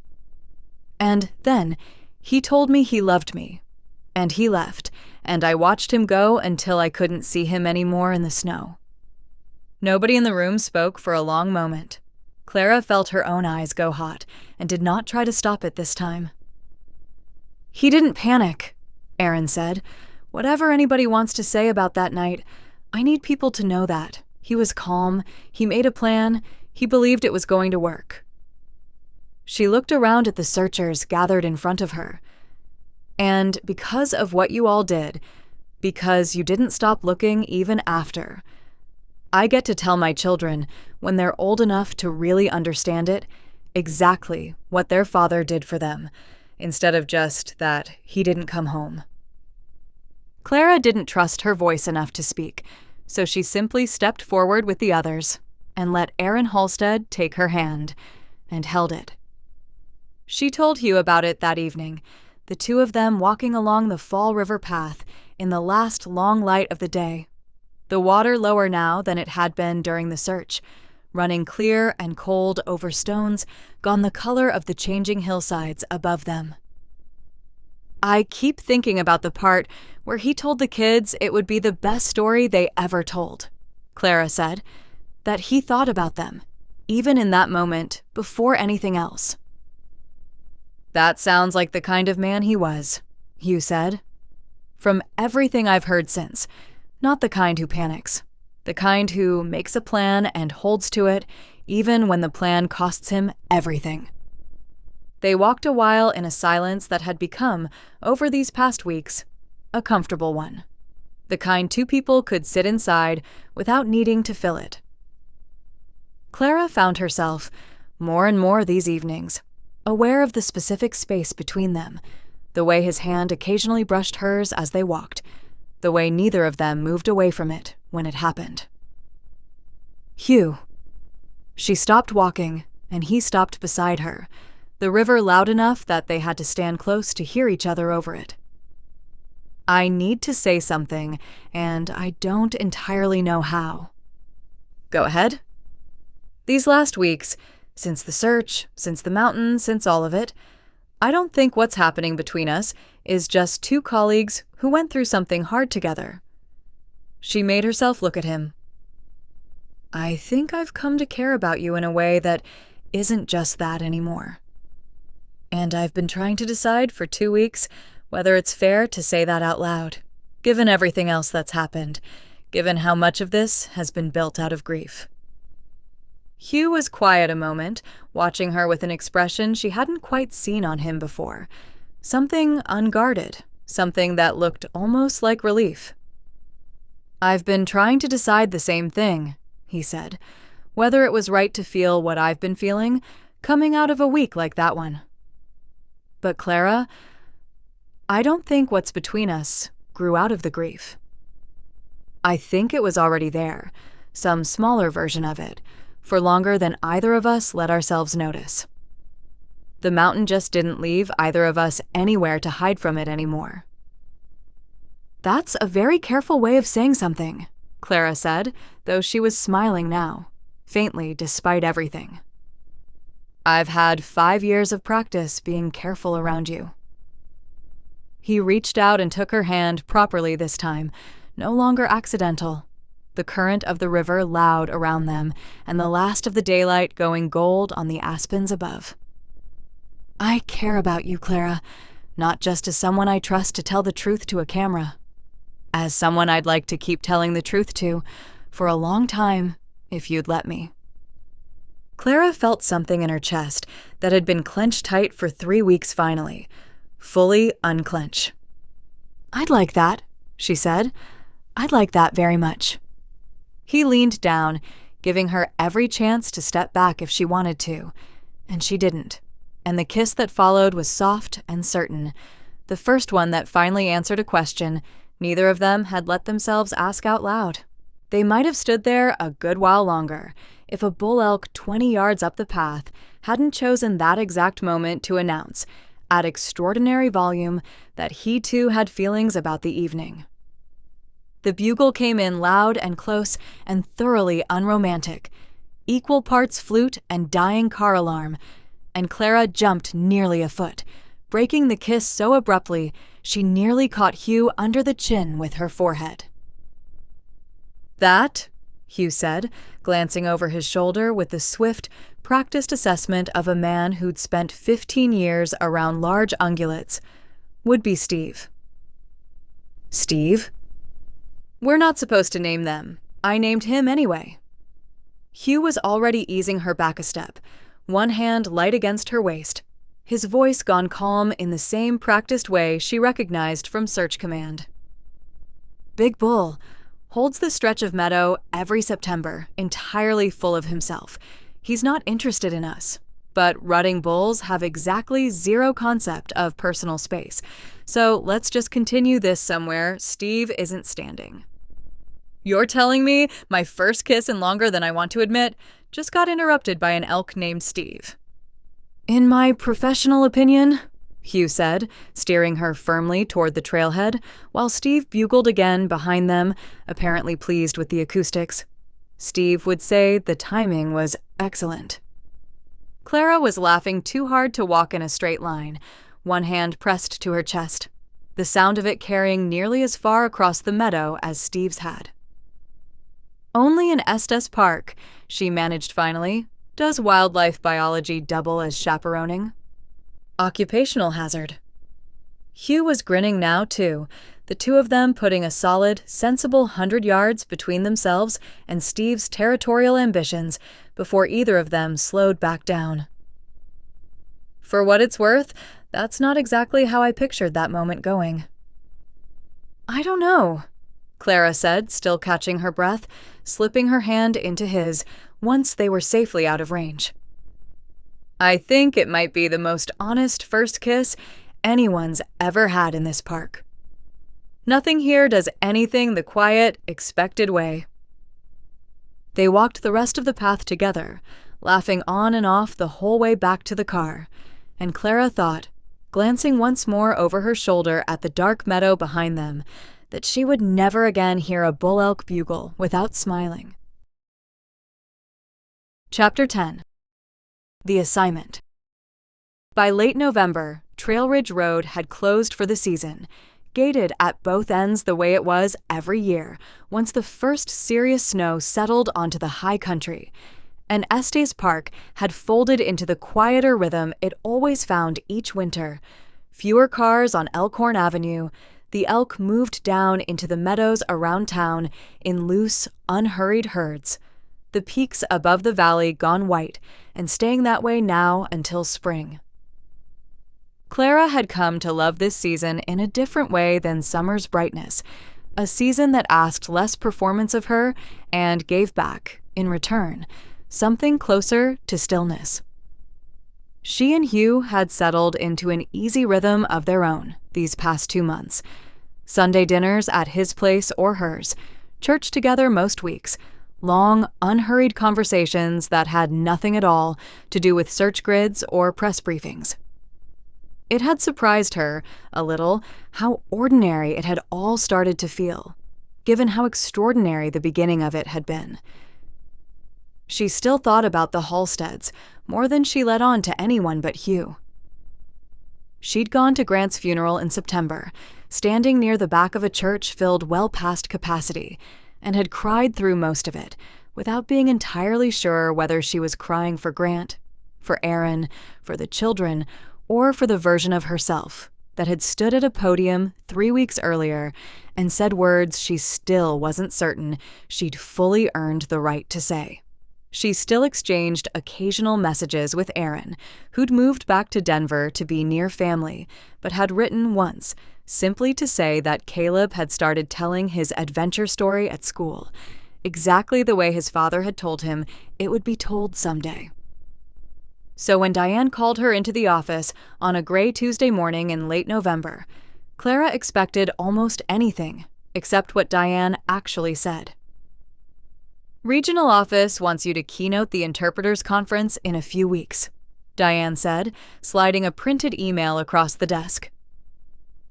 "And then he told me he loved me. And he left, and I watched him go until I couldn't see him anymore in the snow." Nobody in the room spoke for a long moment. Clara felt her own eyes go hot and did not try to stop it this time. "He didn't panic," Erin said. "Whatever anybody wants to say about that night, I need people to know that. He was calm, he made a plan, he believed it was going to work." She looked around at the searchers gathered in front of her. "And because of what you all did, because you didn't stop looking even after, I get to tell my children, when they're old enough to really understand it, exactly what their father did for them, instead of just that he didn't come home." Clara didn't trust her voice enough to speak, so she simply stepped forward with the others and let Erin Halstead take her hand, and held it. She told Hugh about it that evening, the two of them walking along the Fall River path in the last long light of the day, the water lower now than it had been during the search, running clear and cold over stones gone the color of the changing hillsides above them. "I keep thinking about the part where he told the kids it would be the best story they ever told," Clara said, "that he thought about them, even in that moment, before anything else." "That sounds like the kind of man he was," Hugh said. "From everything I've heard since, not the kind who panics. The kind who makes a plan and holds to it, even when the plan costs him everything. They walked a while in a silence that had become, over these past weeks, a comfortable one. The kind two people could sit inside without needing to fill it. Clara found herself, more and more these evenings, aware of the specific space between them, the way his hand occasionally brushed hers as they walked, the way neither of them moved away from it when it happened. Hugh. She stopped walking, and he stopped beside her, the river loud enough that they had to stand close to hear each other over it. I need to say something, and I don't entirely know how. Go ahead. These last weeks, since the search, since the mountain, since all of it, I don't think what's happening between us is just two colleagues who went through something hard together. She made herself look at him. I think I've come to care about you in a way that isn't just that anymore. And I've been trying to decide for 2 weeks whether it's fair to say that out loud, given everything else that's happened, given how much of this has been built out of grief. Hugh was quiet a moment, watching her with an expression she hadn't quite seen on him before. Something unguarded, something that looked almost like relief. I've been trying to decide the same thing, he said, whether it was right to feel what I've been feeling, coming out of a week like that one. But Clara, I don't think what's between us grew out of the grief. I think it was already there, some smaller version of it, for longer than either of us let ourselves notice. The mountain just didn't leave either of us anywhere to hide from it anymore. That's a very careful way of saying something, Clara said, though she was smiling now, faintly despite everything. I've had 5 years of practice being careful around you. He reached out and took her hand properly this time, no longer accidental. The current of the river loud around them, and the last of the daylight going gold on the aspens above. I care about you, Clara, not just as someone I trust to tell the truth to a camera. As someone I'd like to keep telling the truth to, for a long time, if you'd let me. Clara felt something in her chest that had been clenched tight for 3 weeks finally, fully unclench. I'd like that, she said. I'd like that very much. He leaned down, giving her every chance to step back if she wanted to, and she didn't. And the kiss that followed was soft and certain, the first one that finally answered a question neither of them had let themselves ask out loud. They might have stood there a good while longer if a bull elk 20 yards up the path hadn't chosen that exact moment to announce, at extraordinary volume, that he too had feelings about the evening. The bugle came in loud and close and thoroughly unromantic, equal parts flute and dying car alarm, and Clara jumped nearly a foot, breaking the kiss so abruptly she nearly caught Hugh under the chin with her forehead. That, Hugh said, glancing over his shoulder with the swift, practiced assessment of a man who'd spent 15 years around large ungulates, would be Steve. Steve? We're not supposed to name them. I named him anyway. Hugh was already easing her back a step, one hand light against her waist, his voice gone calm in the same practiced way she recognized from Search Command. Big Bull holds the stretch of meadow every September, entirely full of himself. He's not interested in us. But rutting bulls have exactly zero concept of personal space. So let's just continue this somewhere Steve isn't standing. You're telling me my first kiss in longer than I want to admit just got interrupted by an elk named Steve. In my professional opinion, Hugh said, steering her firmly toward the trailhead, while Steve bugled again behind them, apparently pleased with the acoustics. Steve would say the timing was excellent. Clara was laughing too hard to walk in a straight line, one hand pressed to her chest, the sound of it carrying nearly as far across the meadow as Steve's had. Only in Estes Park, she managed finally, does wildlife biology double as chaperoning. Occupational hazard. Hugh was grinning now, too, the two of them putting a solid, sensible 100 yards between themselves and Steve's territorial ambitions before either of them slowed back down. For what it's worth, that's not exactly how I pictured that moment going. "I don't know," Clara said, still catching her breath, slipping her hand into his once they were safely out of range. "I think it might be the most honest first kiss anyone's ever had in this park. Nothing here does anything the quiet, expected way." They walked the rest of the path together, laughing on and off the whole way back to the car, and Clara thought, glancing once more over her shoulder at the dark meadow behind them, that she would never again hear a bull elk bugle without smiling. Chapter 10. The Assignment. By late November, Trail Ridge Road had closed for the season, gated at both ends the way it was every year once the first serious snow settled onto the high country, and Estes Park had folded into the quieter rhythm it always found each winter. Fewer cars on Elkhorn Avenue, the elk moved down into the meadows around town in loose, unhurried herds, the peaks above the valley gone white and staying that way now until spring. Clara had come to love this season in a different way than summer's brightness, a season that asked less performance of her and gave back, in return, something closer to stillness. She and Hugh had settled into an easy rhythm of their own these past 2 months. Sunday dinners at his place or hers, church together most weeks, long, unhurried conversations that had nothing at all to do with search grids or press briefings. It had surprised her, a little, how ordinary it had all started to feel, given how extraordinary the beginning of it had been. She still thought about the Halsteads, more than she let on to anyone but Hugh. She'd gone to Grant's funeral in September, standing near the back of a church filled well past capacity, and had cried through most of it, without being entirely sure whether she was crying for Grant, for Aaron, for the children, or for the version of herself that had stood at a podium 3 weeks earlier and said words she still wasn't certain she'd fully earned the right to say. She still exchanged occasional messages with Aaron, who'd moved back to Denver to be near family, but had written once, simply to say that Caleb had started telling his adventure story at school, exactly the way his father had told him it would be told someday. So when Diane called her into the office on a gray Tuesday morning in late November, Clara expected almost anything except what Diane actually said. "Regional office wants you to keynote the interpreters conference in a few weeks," Diane said, sliding a printed email across the desk.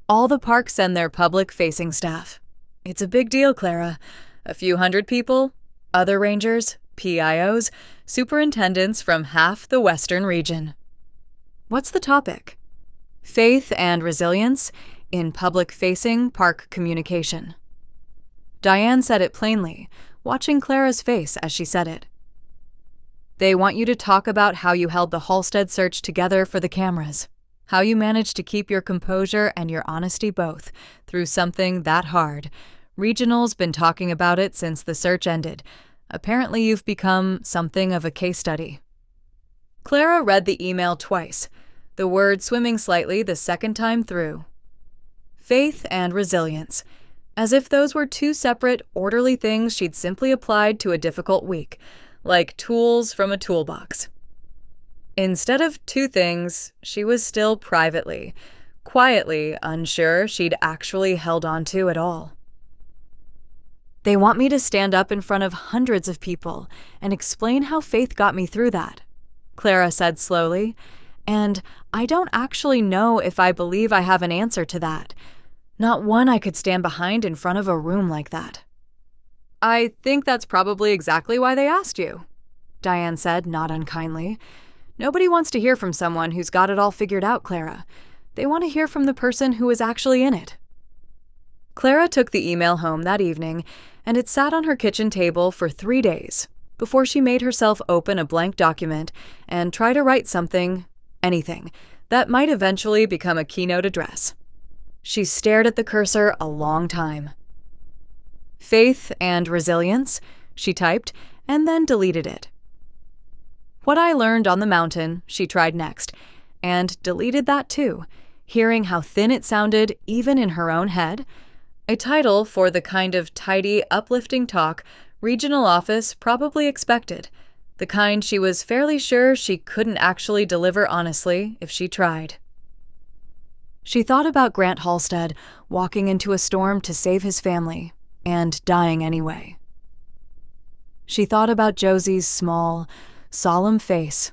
"All the parks send their public-facing staff. It's a big deal, Clara. A few hundred people, other rangers, PIOs, superintendents from half the western region." "What's the topic?" "Faith and resilience in public-facing park communication." Diane said it plainly, watching Clara's face as she said it. "They want you to talk about how you held the Halstead search together for the cameras, how you managed to keep your composure and your honesty both through something that hard. Regional's been talking about it since the search ended. Apparently you've become something of a case study." Clara read the email twice, the word swimming slightly the second time through. Faith and resilience, as if those were two separate, orderly things she'd simply applied to a difficult week, like tools from a toolbox. Instead of two things, she was still privately, quietly unsure she'd actually held on to at all. "They want me to stand up in front of hundreds of people and explain how faith got me through that," Clara said slowly, "and I don't actually know if I believe I have an answer to that. Not one I could stand behind in front of a room like that." "I think that's probably exactly why they asked you," Diane said, not unkindly. "Nobody wants to hear from someone who's got it all figured out, Clara. They want to hear from the person who is actually in it." Clara took the email home that evening, and it sat on her kitchen table for 3 days before she made herself open a blank document and try to write something, anything, that might eventually become a keynote address. She stared at the cursor a long time. Faith and resilience, she typed, and then deleted it. What I learned on the mountain, she tried next, and deleted that too, hearing how thin it sounded even in her own head. A title for the kind of tidy, uplifting talk regional office probably expected, the kind she was fairly sure she couldn't actually deliver honestly if she tried. She thought about Grant Halstead walking into a storm to save his family, and dying anyway. She thought about Josie's small, solemn face,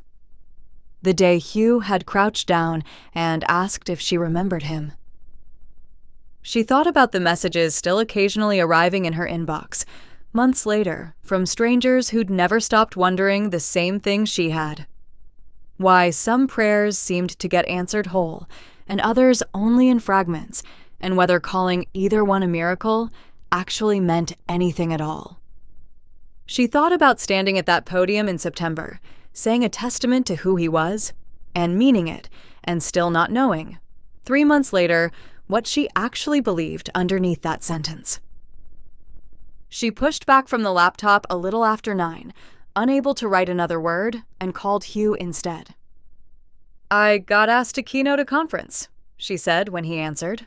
the day Hugh had crouched down and asked if she remembered him. She thought about the messages still occasionally arriving in her inbox, months later, from strangers who'd never stopped wondering the same thing she had. Why some prayers seemed to get answered whole, and others only in fragments, and whether calling either one a miracle actually meant anything at all. She thought about standing at that podium in September, saying a testament to who he was, and meaning it, and still not knowing, 3 months later, what she actually believed underneath that sentence. She pushed back from the laptop a little after 9, unable to write another word, and called Hugh instead. "I got asked to keynote a conference," she said when he answered.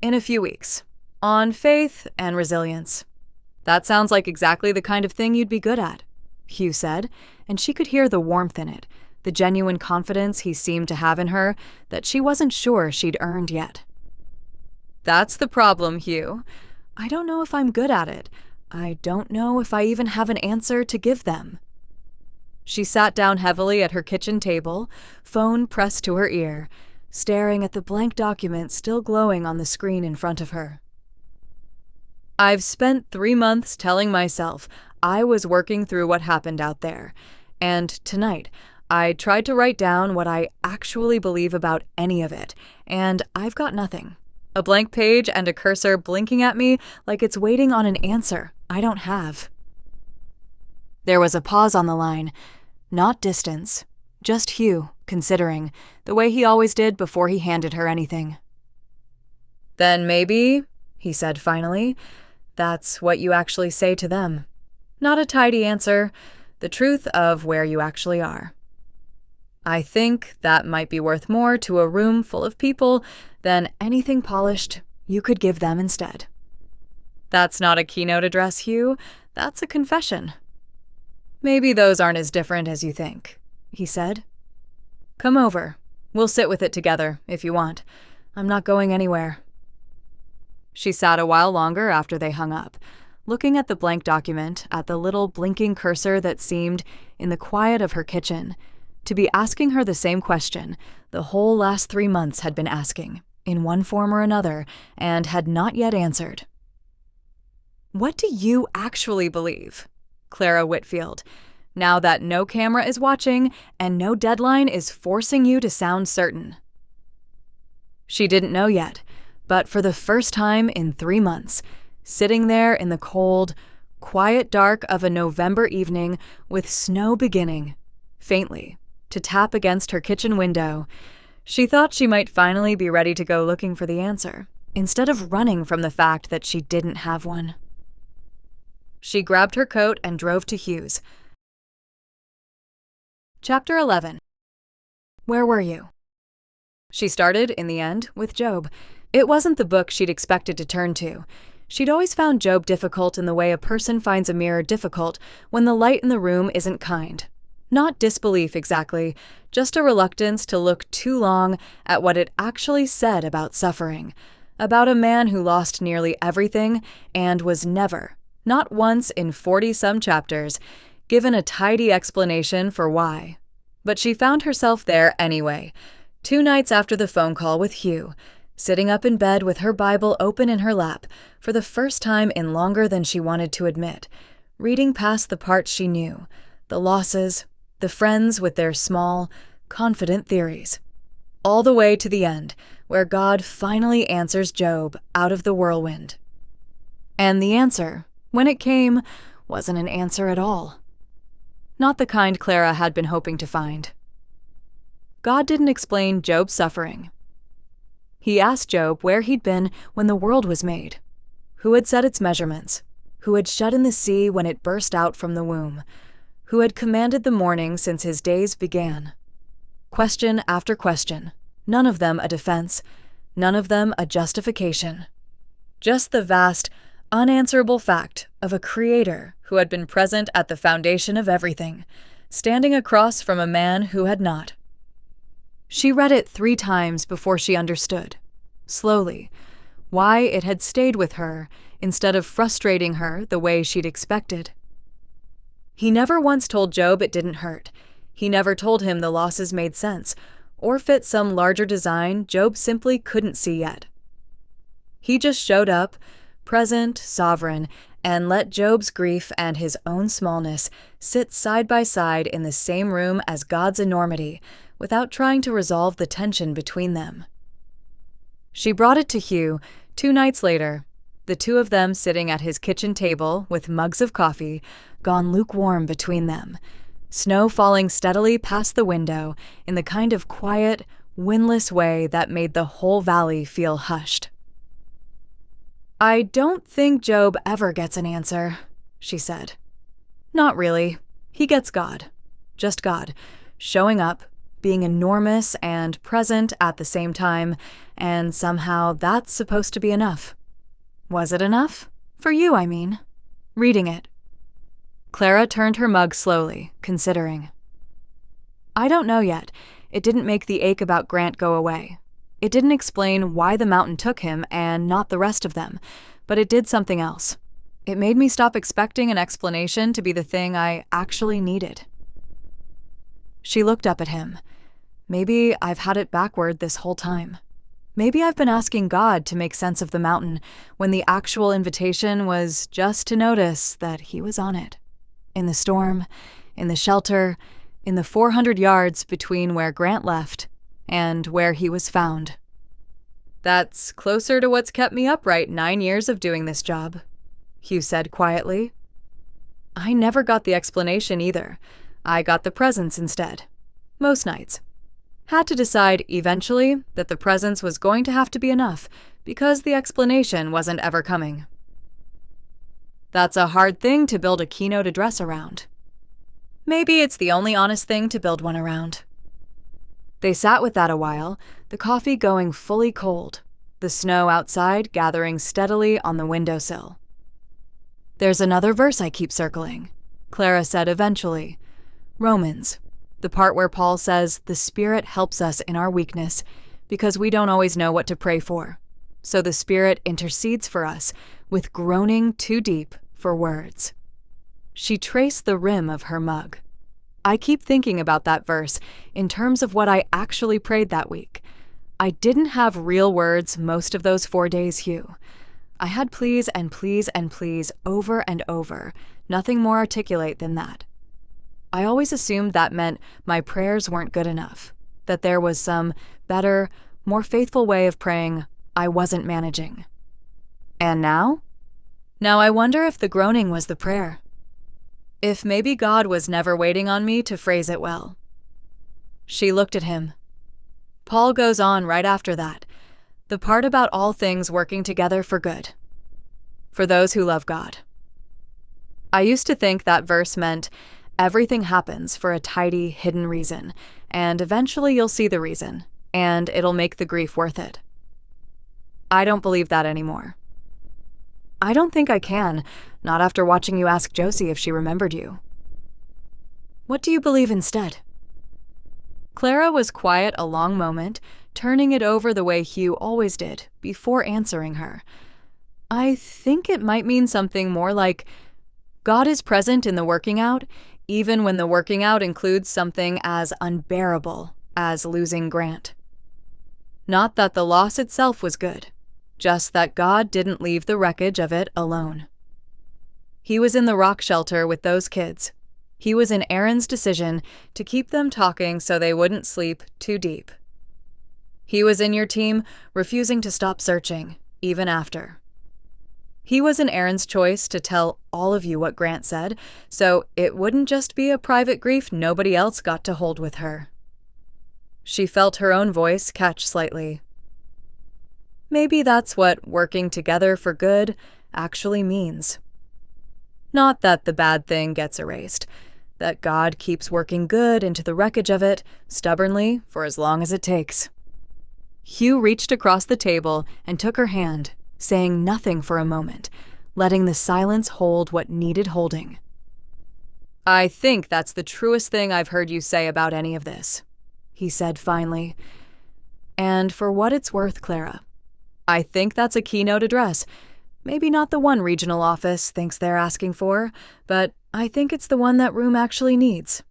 "In a few weeks. On faith and resilience." "That sounds like exactly the kind of thing you'd be good at," Hugh said, and she could hear the warmth in it, the genuine confidence he seemed to have in her that she wasn't sure she'd earned yet. "That's the problem, Hugh. I don't know if I'm good at it. I don't know if I even have an answer to give them." She sat down heavily at her kitchen table, phone pressed to her ear, staring at the blank document still glowing on the screen in front of her. "I've spent 3 months telling myself I was working through what happened out there, and tonight I tried to write down what I actually believe about any of it, and I've got nothing. A blank page and a cursor blinking at me like it's waiting on an answer I don't have." There was a pause on the line, not distance, just Hugh considering, the way he always did before he handed her anything. "Then maybe," he said finally, "that's what you actually say to them. Not a tidy answer, the truth of where you actually are. I think that might be worth more to a room full of people than anything polished you could give them instead." "That's not a keynote address, Hugh. That's a confession." "Maybe those aren't as different as you think," he said. "Come over. We'll sit with it together, if you want. I'm not going anywhere." She sat a while longer after they hung up, looking at the blank document, at the little blinking cursor that seemed, in the quiet of her kitchen, to be asking her the same question the whole last 3 months had been asking, in one form or another, and had not yet answered. "What do you actually believe, Clara Whitfield, now that no camera is watching and no deadline is forcing you to sound certain?" She didn't know yet, but for the first time in 3 months, sitting there in the cold, quiet dark of a November evening with snow beginning, faintly, to tap against her kitchen window, she thought she might finally be ready to go looking for the answer, instead of running from the fact that she didn't have one. She grabbed her coat and drove to Hugh's. Chapter 11. Where were you? She started, in the end, with Job. It wasn't the book she'd expected to turn to. She'd always found Job difficult in the way a person finds a mirror difficult when the light in the room isn't kind. Not disbelief exactly, just a reluctance to look too long at what it actually said about suffering, about a man who lost nearly everything and was never, not once in 40-some chapters, given a tidy explanation for why. But she found herself there anyway, 2 nights after the phone call with Hugh, sitting up in bed with her Bible open in her lap for the first time in longer than she wanted to admit, reading past the parts she knew, the losses, the friends with their small, confident theories, all the way to the end, where God finally answers Job out of the whirlwind. And the answer, when it came, wasn't an answer at all. Not the kind Clara had been hoping to find. God didn't explain Job's suffering. He asked Job where he'd been when the world was made, who had set its measurements, who had shut in the sea when it burst out from the womb, who had commanded the morning since his days began. Question after question, none of them a defense, none of them a justification. Just the vast, unanswerable fact of a creator who had been present at the foundation of everything, standing across from a man who had not. She read it 3 times before she understood, slowly, why it had stayed with her instead of frustrating her the way she'd expected. He never once told Job it didn't hurt. He never told him the losses made sense, or fit some larger design Job simply couldn't see yet. He just showed up, present, sovereign, and let Job's grief and his own smallness sit side by side in the same room as God's enormity, without trying to resolve the tension between them. She brought it to Hugh 2 nights later, the 2 of them sitting at his kitchen table with mugs of coffee, gone lukewarm between them, snow falling steadily past the window in the kind of quiet, windless way that made the whole valley feel hushed. "I don't think Job ever gets an answer," she said. "Not really. He gets God. Just God, showing up, being enormous and present at the same time, and somehow that's supposed to be enough." Was it enough? For you, I mean. Reading it. Clara turned her mug slowly, considering. "I don't know yet. It didn't make the ache about Grant go away. It didn't explain why the mountain took him and not the rest of them, but it did something else. It made me stop expecting an explanation to be the thing I actually needed." She looked up at him. Maybe I've had it backward this whole time. Maybe I've been asking God to make sense of the mountain when the actual invitation was just to notice that he was on it. In the storm, in the shelter, in the 400 yards between where Grant left and where he was found. "That's closer to what's kept me upright 9 years of doing this job," Hugh said quietly. "I never got the explanation either. I got the presence instead. Most nights. Had to decide eventually that the presence was going to have to be enough because the explanation wasn't ever coming." "That's a hard thing to build a keynote address around." "Maybe it's the only honest thing to build one around." They sat with that a while, the coffee going fully cold, the snow outside gathering steadily on the windowsill. "There's another verse I keep circling," Clara said eventually. "Romans. The part where Paul says the Spirit helps us in our weakness because we don't always know what to pray for. So the Spirit intercedes for us with groaning too deep for words." She traced the rim of her mug. "I keep thinking about that verse in terms of what I actually prayed that week. I didn't have real words most of those 4 days, Hugh. I had please and please and please over and over, nothing more articulate than that. I always assumed that meant my prayers weren't good enough, that there was some better, more faithful way of praying I wasn't managing. And now? Now I wonder if the groaning was the prayer. If maybe God was never waiting on me to phrase it well." She looked at him. Paul goes on right after that, the part about all things working together for good, for those who love God. I used to think that verse meant everything happens for a tidy, hidden reason, and eventually you'll see the reason, and it'll make the grief worth it. I don't believe that anymore. I don't think I can, not after watching you ask Josie if she remembered you. What do you believe instead? Clara was quiet a long moment, turning it over the way Hugh always did, before answering her. I think it might mean something more like, God is present in the working out, even when the working out includes something as unbearable as losing Grant. Not that the loss itself was good, just that God didn't leave the wreckage of it alone. He was in the rock shelter with those kids. He was in Aaron's decision to keep them talking so they wouldn't sleep too deep. He was in your team, refusing to stop searching, even after. He was in Aaron's choice to tell all of you what Grant said, so it wouldn't just be a private grief nobody else got to hold with her. She felt her own voice catch slightly. Maybe that's what working together for good actually means. Not that the bad thing gets erased, that God keeps working good into the wreckage of it, stubbornly, for as long as it takes. Hugh reached across the table and took her hand, saying nothing for a moment, letting the silence hold what needed holding. "I think that's the truest thing I've heard you say about any of this," he said finally. "And for what it's worth, Clara, I think that's a keynote address. Maybe not the one regional office thinks they're asking for, but I think it's the one that room actually needs."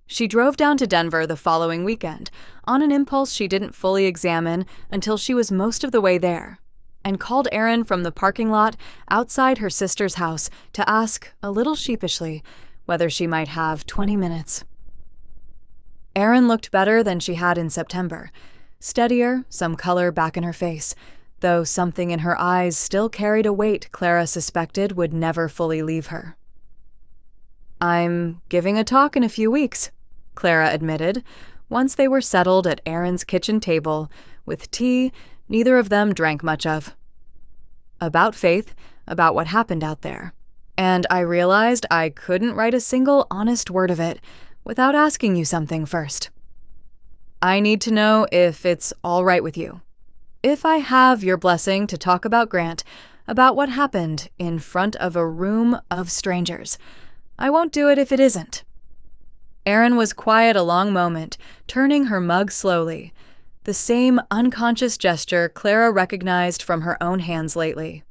She drove down to Denver the following weekend, on an impulse she didn't fully examine until she was most of the way there, and called Erin from the parking lot outside her sister's house to ask, a little sheepishly, whether she might have 20 minutes. Erin looked better than she had in September, steadier, some color back in her face, though something in her eyes still carried a weight Clara suspected would never fully leave her. "I'm giving a talk in a few weeks," Clara admitted, once they were settled at Erin's kitchen table, with tea neither of them drank much of. "About faith, about what happened out there. And I realized I couldn't write a single honest word of it without asking you something first. I need to know if it's all right with you. If I have your blessing to talk about Grant, about what happened in front of a room of strangers. I won't do it if it isn't." Erin was quiet a long moment, turning her mug slowly, the same unconscious gesture Clara recognized from her own hands lately.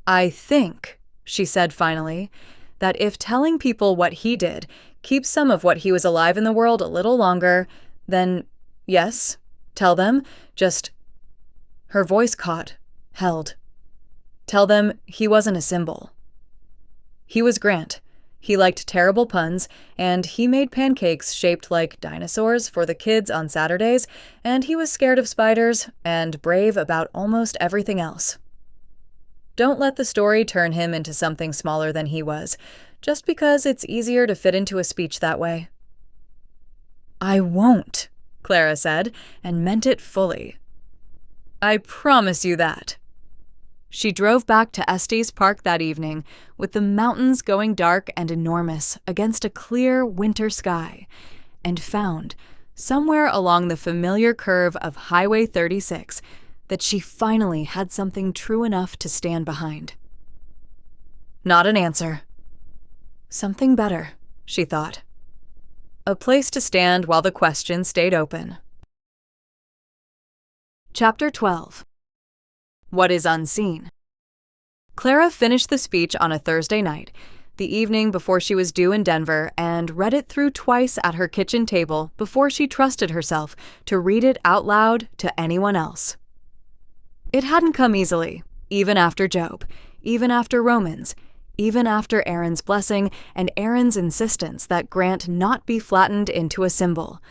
"I think," she said finally, "that if telling people what he did keeps some of what he was alive in the world a little longer, then, yes, tell them, just..." Her voice caught, held. "Tell them he wasn't a symbol. He was Grant. He liked terrible puns, and he made pancakes shaped like dinosaurs for the kids on Saturdays, and he was scared of spiders and brave about almost everything else. Don't let the story turn him into something smaller than he was, just because it's easier to fit into a speech that way." "I won't," Clara said, and meant it fully. "I promise you that." She drove back to Estes Park that evening, with the mountains going dark and enormous against a clear winter sky, and found, somewhere along the familiar curve of Highway 36, that she finally had something true enough to stand behind. Not an answer. Something better, she thought. A place to stand while the question stayed open. Chapter 12. What is unseen? Clara finished the speech on a Thursday night, the evening before she was due in Denver, and read it through twice at her kitchen table before she trusted herself to read it out loud to anyone else. It hadn't come easily, even after Job, even after Romans, even after Erin's blessing and Erin's insistence that Grant not be flattened into a symbol.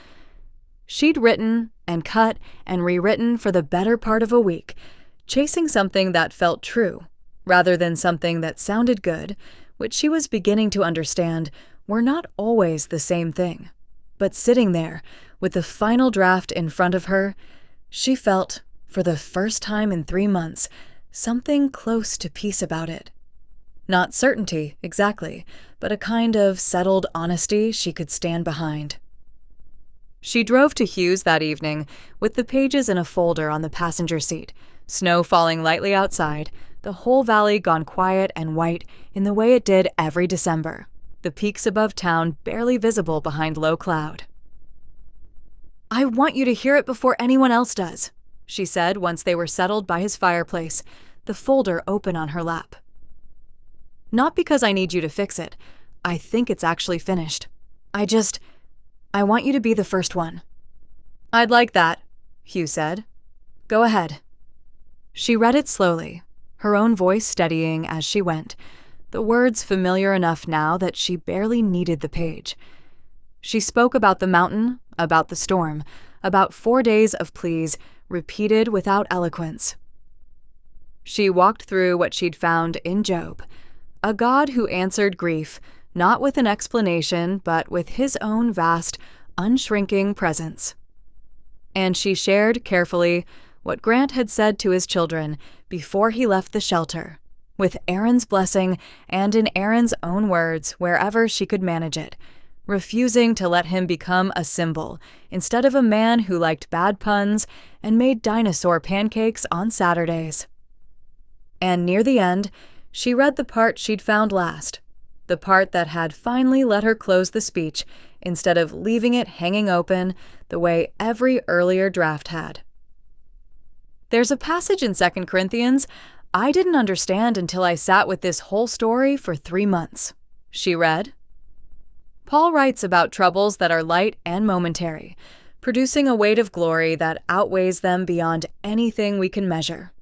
She'd written and cut and rewritten for the better part of a week, chasing something that felt true, rather than something that sounded good, which she was beginning to understand were not always the same thing. But sitting there, with the final draft in front of her, she felt, for the first time in 3 months, something close to peace about it. Not certainty, exactly, but a kind of settled honesty she could stand behind. She drove to Hugh's that evening, with the pages in a folder on the passenger seat, snow falling lightly outside, the whole valley gone quiet and white in the way it did every December, the peaks above town barely visible behind low cloud. "I want you to hear it before anyone else does," she said once they were settled by his fireplace, the folder open on her lap. "Not because I need you to fix it. I think it's actually finished. I want you to be the first one." "I'd like that," Hugh said. "Go ahead." She read it slowly, her own voice steadying as she went, the words familiar enough now that she barely needed the page. She spoke about the mountain, about the storm, about 4 days of pleas, repeated without eloquence. She walked through what she'd found in Job, a God who answered grief, not with an explanation, but with his own vast, unshrinking presence. And she shared carefully what Grant had said to his children before he left the shelter, with Erin's blessing and in Erin's own words wherever she could manage it, refusing to let him become a symbol instead of a man who liked bad puns and made dinosaur pancakes on Saturdays. And near the end, she read the part she'd found last, the part that had finally let her close the speech instead of leaving it hanging open the way every earlier draft had. There's a passage in 2 Corinthians I didn't understand until I sat with this whole story for 3 months, she read. Paul writes about troubles that are light and momentary, producing a weight of glory that outweighs them beyond anything we can measure.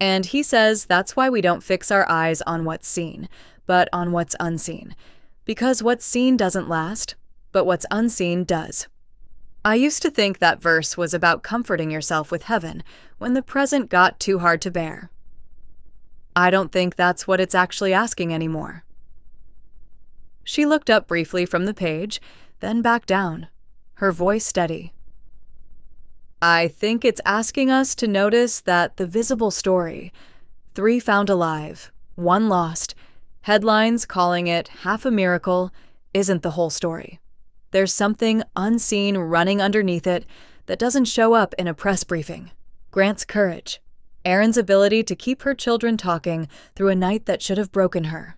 And he says that's why we don't fix our eyes on what's seen, but on what's unseen, because what's seen doesn't last, but what's unseen does. I used to think that verse was about comforting yourself with heaven when the present got too hard to bear. I don't think that's what it's actually asking anymore. She looked up briefly from the page, then back down, her voice steady. I think it's asking us to notice that the visible story, 3 found alive, 1 lost, headlines calling it half a miracle, isn't the whole story. There's something unseen running underneath it that doesn't show up in a press briefing. Grant's courage, Erin's ability to keep her children talking through a night that should have broken her.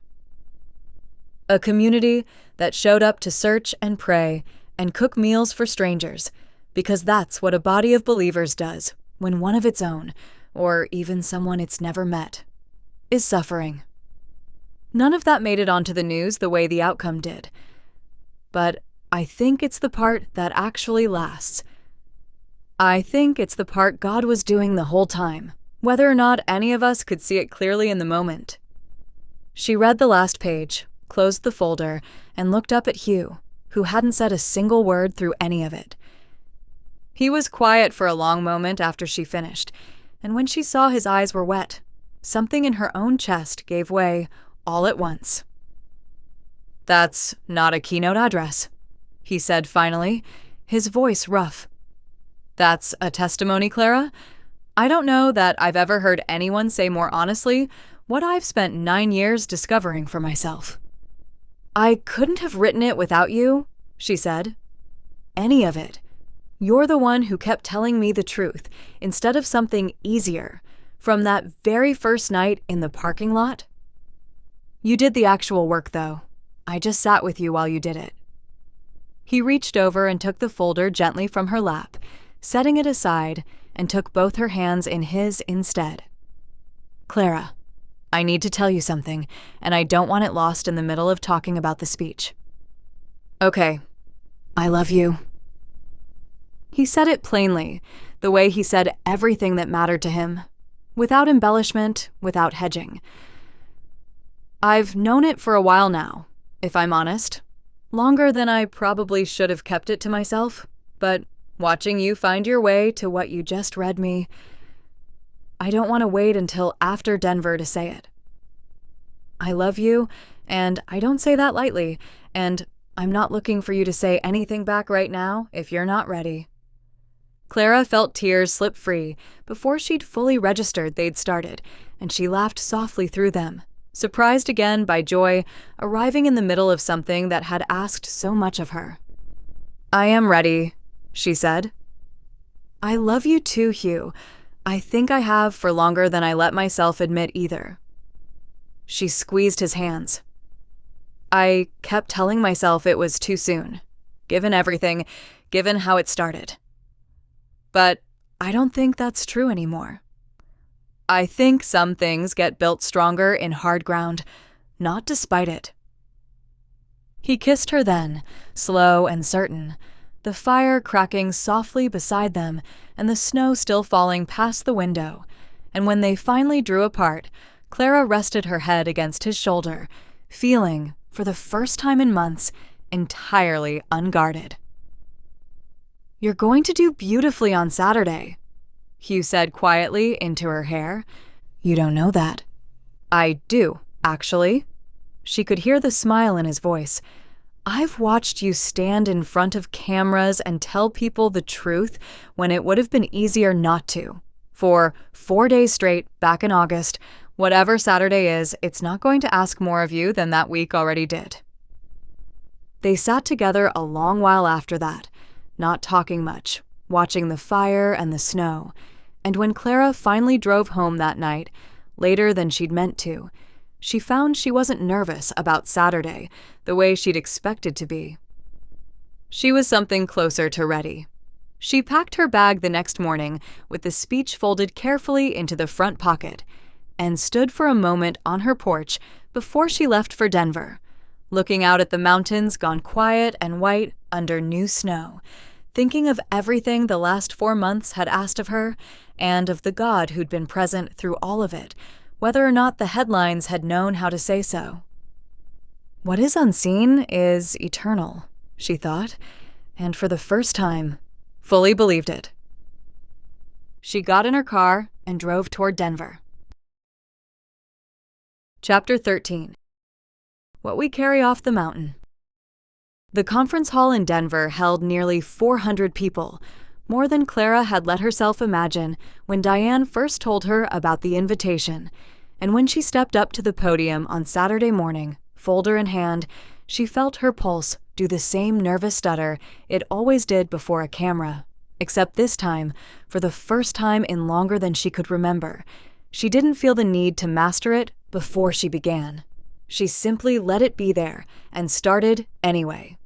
A community that showed up to search and pray and cook meals for strangers, because that's what a body of believers does when one of its own, or even someone it's never met, is suffering. None of that made it onto the news the way the outcome did. But I think it's the part that actually lasts. I think it's the part God was doing the whole time, whether or not any of us could see it clearly in the moment. She read the last page, closed the folder, and looked up at Hugh, who hadn't said a single word through any of it. He was quiet for a long moment after she finished, and when she saw his eyes were wet, something in her own chest gave way all at once. That's not a keynote address, he said finally, his voice rough. That's a testimony, Clara? I don't know that I've ever heard anyone say more honestly what I've spent 9 years discovering for myself. I couldn't have written it without you, she said. Any of it. You're the one who kept telling me the truth instead of something easier from that very first night in the parking lot. You did the actual work, though. I just sat with you while you did it. He reached over and took the folder gently from her lap, setting it aside, and took both her hands in his instead. Clara, I need to tell you something, and I don't want it lost in the middle of talking about the speech. Okay, I love you. He said it plainly, the way he said everything that mattered to him, without embellishment, without hedging. I've known it for a while now, if I'm honest. Longer than I probably should have kept it to myself, but watching you find your way to what you just read me, I don't want to wait until after Denver to say it. I love you, and I don't say that lightly, and I'm not looking for you to say anything back right now if you're not ready. Clara felt tears slip free before she'd fully registered they'd started, and she laughed softly through them, surprised again by joy arriving in the middle of something that had asked so much of her. I am ready, she said. I love you too, Hugh. I think I have for longer than I let myself admit either. She squeezed his hands. I kept telling myself it was too soon, given everything, given how it started. But I don't think that's true anymore. I think some things get built stronger in hard ground, not despite it. He kissed her then, slow and certain, the fire cracking softly beside them and the snow still falling past the window, and when they finally drew apart, Clara rested her head against his shoulder, feeling, for the first time in months, entirely unguarded. You're going to do beautifully on Saturday, Hugh said quietly into her hair. You don't know that. I do, actually. She could hear the smile in his voice. I've watched you stand in front of cameras and tell people the truth when it would have been easier not to, For 4 days straight, back in August, whatever Saturday is, it's not going to ask more of you than that week already did. They sat together a long while after that, not talking much, watching the fire and the snow. And when Clara finally drove home that night, later than she'd meant to, she found she wasn't nervous about Saturday the way she'd expected to be. She was something closer to ready. She packed her bag the next morning with the speech folded carefully into the front pocket and stood for a moment on her porch before she left for Denver, looking out at the mountains gone quiet and white under new snow, thinking of everything the last 4 months had asked of her and of the God who'd been present through all of it, whether or not the headlines had known how to say so. What is unseen is eternal, she thought, and for the first time, fully believed it. She got in her car and drove toward Denver. Chapter 13. What We Carry Off the Mountain. The conference hall in Denver held nearly 400 people, more than Clara had let herself imagine when Diane first told her about the invitation, and when she stepped up to the podium on Saturday morning, folder in hand, she felt her pulse do the same nervous stutter it always did before a camera, except this time, for the first time in longer than she could remember, she didn't feel the need to master it before she began. She simply let it be there and started anyway.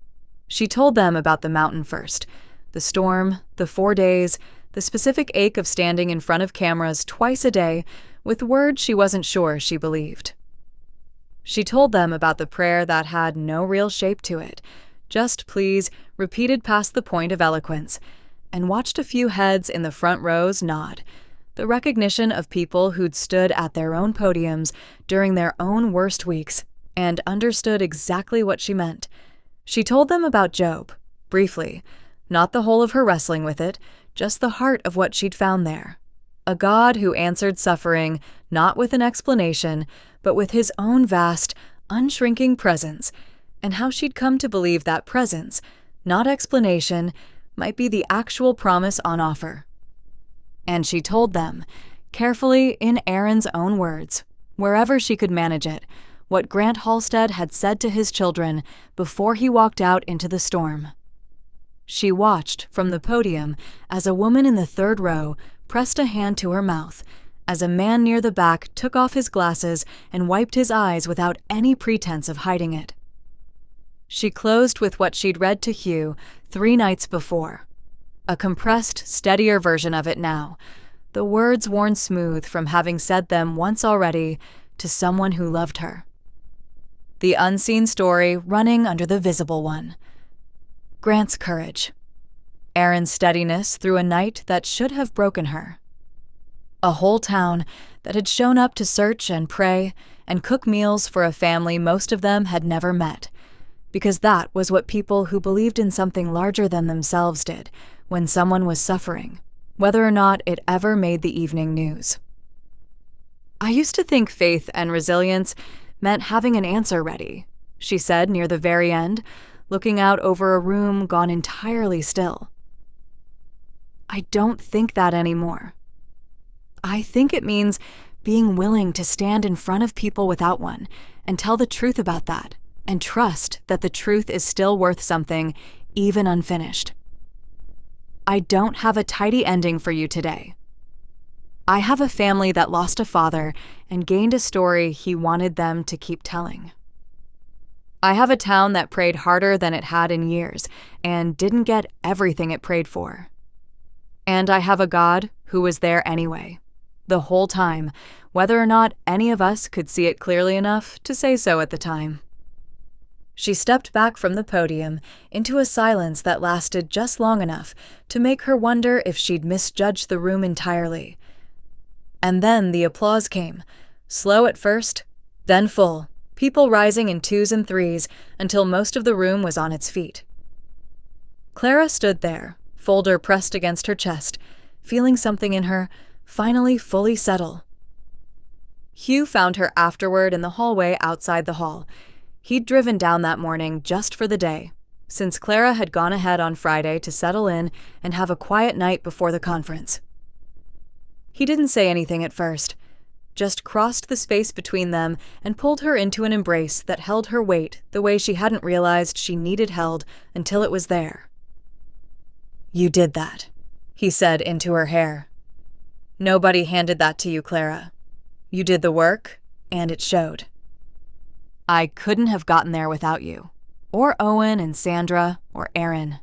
She told them about the mountain first, the storm, the 4 days, the specific ache of standing in front of cameras twice a day with words she wasn't sure she believed. She told them about the prayer that had no real shape to it, just please repeated past the point of eloquence, and watched a few heads in the front rows nod, the recognition of people who'd stood at their own podiums during their own worst weeks and understood exactly what she meant. She told them about Job, briefly, not the whole of her wrestling with it, just the heart of what she'd found there. A God who answered suffering not with an explanation, but with his own vast, unshrinking presence, and how she'd come to believe that presence, not explanation, might be the actual promise on offer. And she told them, carefully in Aaron's own words, wherever she could manage it, what Grant Halstead had said to his children before he walked out into the storm. She watched from the podium as a woman in the third row pressed a hand to her mouth, as a man near the back took off his glasses and wiped his eyes without any pretense of hiding it. She closed with what she'd read to Hugh 3 nights before. A compressed, steadier version of it now, the words worn smooth from having said them once already to someone who loved her. The unseen story running under the visible one. Grant's courage. Aaron's steadiness through a night that should have broken her. A whole town that had shown up to search and pray and cook meals for a family most of them had never met, because that was what people who believed in something larger than themselves did when someone was suffering, whether or not it ever made the evening news. I used to think faith and resilience meant having an answer ready, she said near the very end, looking out over a room gone entirely still. I don't think that anymore. I think it means being willing to stand in front of people without one and tell the truth about that, and trust that the truth is still worth something, even unfinished. I don't have a tidy ending for you today. I have a family that lost a father and gained a story he wanted them to keep telling. I have a town that prayed harder than it had in years and didn't get everything it prayed for. And I have a God who was there anyway, the whole time, whether or not any of us could see it clearly enough to say so at the time. She stepped back from the podium into a silence that lasted just long enough to make her wonder if she'd misjudged the room entirely. And then the applause came, slow at first, then full, people rising in 2s and 3s until most of the room was on its feet. Clara stood there, folder pressed against her chest, feeling something in her finally fully settle. Hugh found her afterward in the hallway outside the hall. He'd driven down that morning just for the day, since Clara had gone ahead on Friday to settle in and have a quiet night before the conference. He didn't say anything at first, just crossed the space between them and pulled her into an embrace that held her weight the way she hadn't realized she needed held until it was there. "You did that," he said into her hair. "Nobody handed that to you, Clara. You did the work, and it showed. I couldn't have gotten there without you, or Owen and Sandra, or Aaron."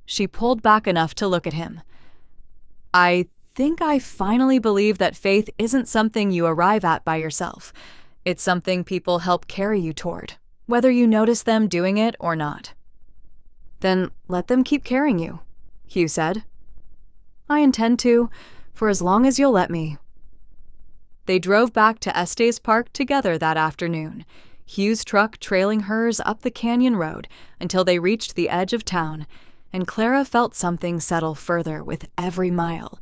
She pulled back enough to look at him. "I think I finally believe that faith isn't something you arrive at by yourself. It's something people help carry you toward, whether you notice them doing it or not." "Then let them keep carrying you," Hugh said. "I intend to, for as long as you'll let me." They drove back to Estes Park together that afternoon, Hugh's truck trailing hers up the canyon road until they reached the edge of town, and Clara felt something settle further with every mile,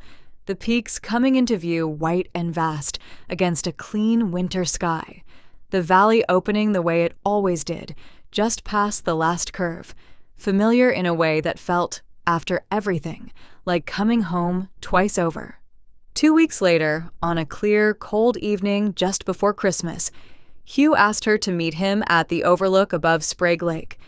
the peaks coming into view white and vast against a clean winter sky, the valley opening the way it always did, just past the last curve, familiar in a way that felt, after everything, like coming home twice over. 2 weeks later, on a clear, cold evening just before Christmas, Hugh asked her to meet him at the overlook above Sprague Lake,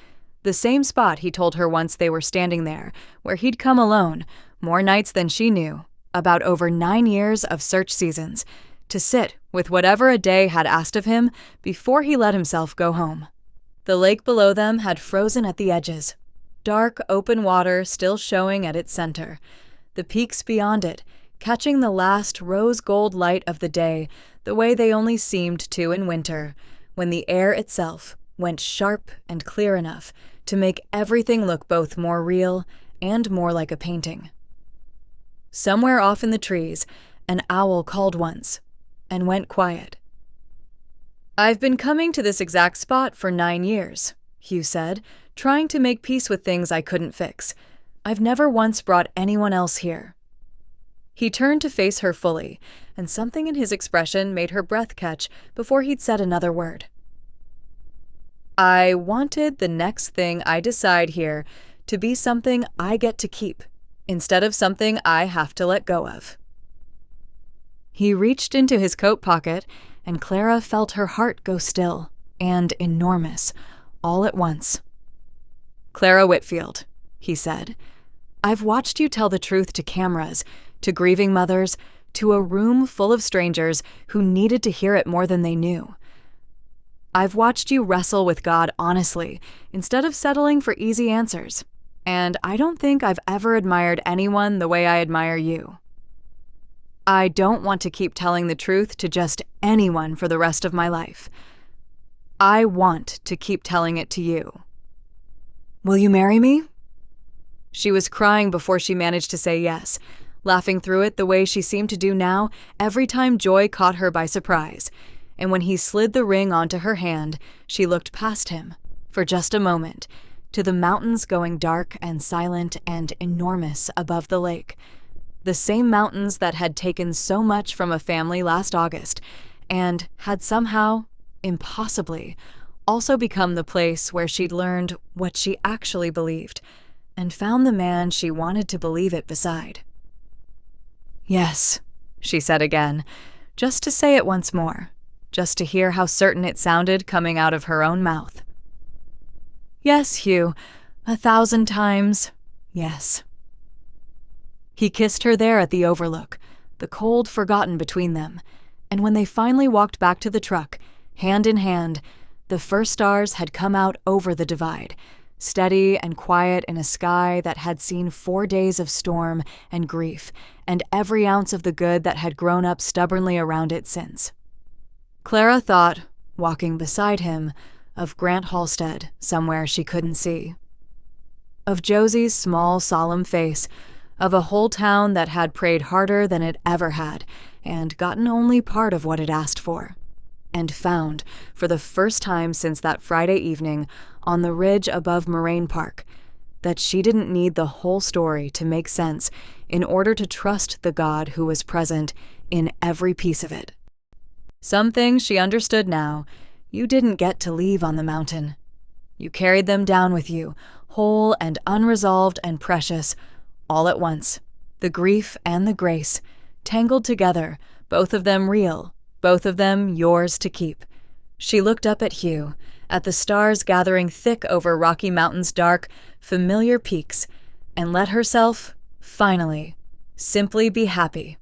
the same spot he told her once they were standing there, where he'd come alone, more nights than she knew, about over 9 years of search seasons, to sit with whatever a day had asked of him before he let himself go home. The lake below them had frozen at the edges, dark open water still showing at its center, the peaks beyond it catching the last rose-gold light of the day the way they only seemed to in winter, when the air itself went sharp and clear enough to make everything look both more real and more like a painting. Somewhere off in the trees, an owl called once and went quiet. "I've been coming to this exact spot for 9 years, Hugh said, trying to make peace with things I couldn't fix. "I've never once brought anyone else here." He turned to face her fully, and something in his expression made her breath catch before he'd said another word. "I wanted the next thing I decide here to be something I get to keep, instead of something I have to let go of." He reached into his coat pocket, and Clara felt her heart go still and enormous, all at once. "Clara Whitfield," he said, "I've watched you tell the truth to cameras, to grieving mothers, to a room full of strangers who needed to hear it more than they knew. I've watched you wrestle with God honestly, instead of settling for easy answers, and I don't think I've ever admired anyone the way I admire you. I don't want to keep telling the truth to just anyone for the rest of my life. I want to keep telling it to you. Will you marry me?" She was crying before she managed to say yes, laughing through it the way she seemed to do now every time joy caught her by surprise, and when he slid the ring onto her hand, she looked past him, for just a moment, to the mountains going dark and silent and enormous above the lake, the same mountains that had taken so much from a family last August, and had somehow, impossibly, also become the place where she'd learned what she actually believed, and found the man she wanted to believe it beside. "Yes," she said again, just to say it once more, just to hear how certain it sounded coming out of her own mouth. "Yes, Hugh, 1,000 times, yes." He kissed her there at the overlook, the cold forgotten between them, and when they finally walked back to the truck, hand in hand, the first stars had come out over the divide, steady and quiet in a sky that had seen 4 days of storm and grief, and every ounce of the good that had grown up stubbornly around it since. Clara thought, walking beside him, of Grant Halstead somewhere she couldn't see. Of Josie's small, solemn face, of a whole town that had prayed harder than it ever had, and gotten only part of what it asked for, and found, for the first time since that Friday evening, on the ridge above Moraine Park, that she didn't need the whole story to make sense in order to trust the God who was present in every piece of it. Some things she understood now, you didn't get to leave on the mountain. You carried them down with you, whole and unresolved and precious, all at once, the grief and the grace, tangled together, both of them real, both of them yours to keep. She looked up at Hugh, at the stars gathering thick over Rocky Mountain's dark, familiar peaks, and let herself, finally, simply be happy.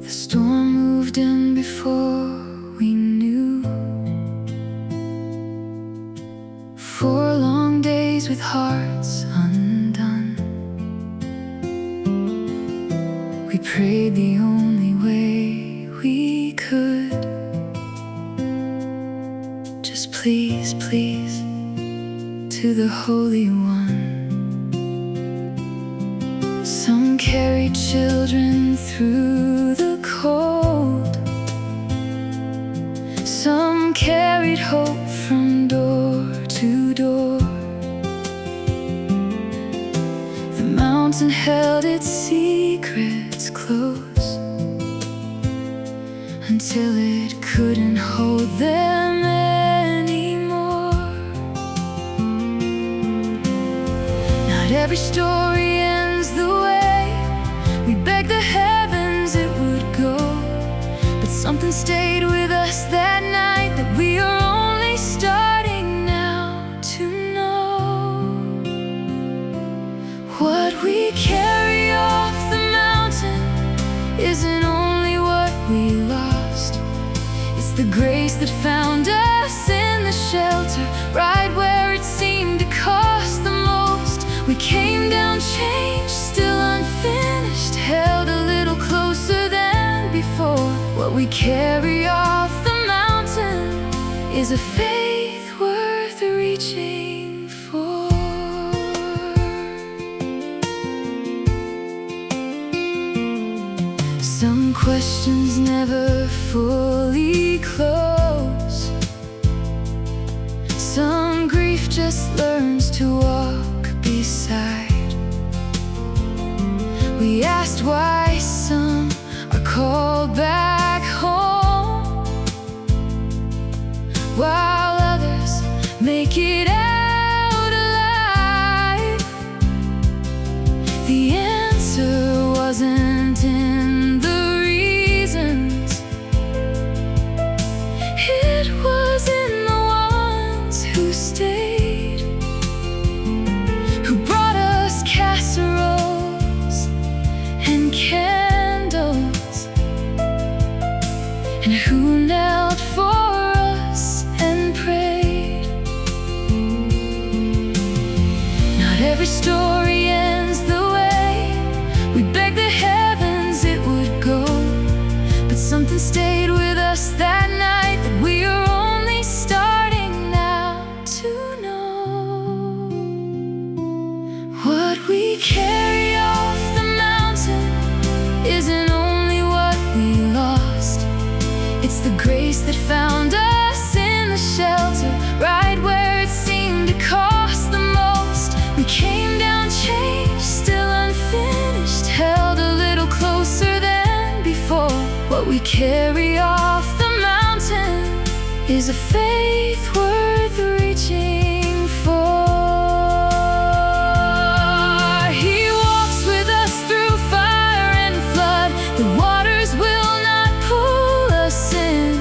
The storm moved in before we knew. 4 long days with hearts undone. We prayed the only way we could. Just please, please, to the Holy One. Some carried children through the cold. Some carried hope from door to door. The mountain held its secrets close until it couldn't hold them anymore. Not every story ends the way we begged the heavens it would go, but something stayed with us that night that we are only starting now to know. What we carry off the mountain isn't only what we lost. It's the grace that found us in the shelter, right where it seemed to cost the most. We came down changed, still unfinished, held a little closer than before. What we carry off the mountain is a faith worth reaching for. Some questions never fully close. Some grief just learns to walk beside. We asked why some are called back home, while others make it out alive. The answer wasn't in the reasons, it was in the ones who stayed, who brought us casseroles and candles, and who knelt for us and prayed. Not every story ends the way we begged the heavens it would go, but something stayed with us that night that we are only starting now to know. What we carry off the mountain isn't only what we lost. It's the grace that found us in the shelter, right where it seemed to cost the most. We came down changed, still unfinished, held a little closer than before. What we carry off the mountain is a faith worth reaching for. He walks with us through fire and flood. The waters will not pull us in.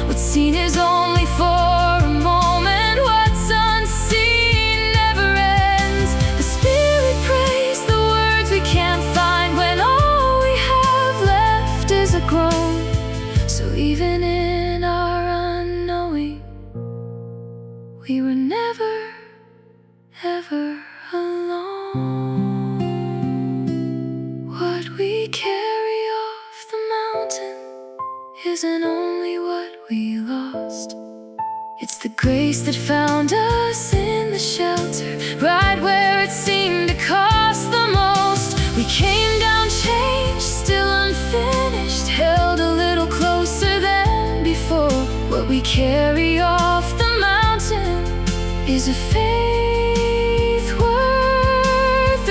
What's seen is only for a moment. What's unseen never ends. The Spirit prays the words we can't find when all we have left is a groan. So even in our unknowing, we were never, ever alone. What we carry off the mountain isn't only what we lost. It's the grace that found us in the shelter, right where it seemed to cost the most. We came down changed, still unfinished, held a little closer than before. What we carry off the mountain is a faith worth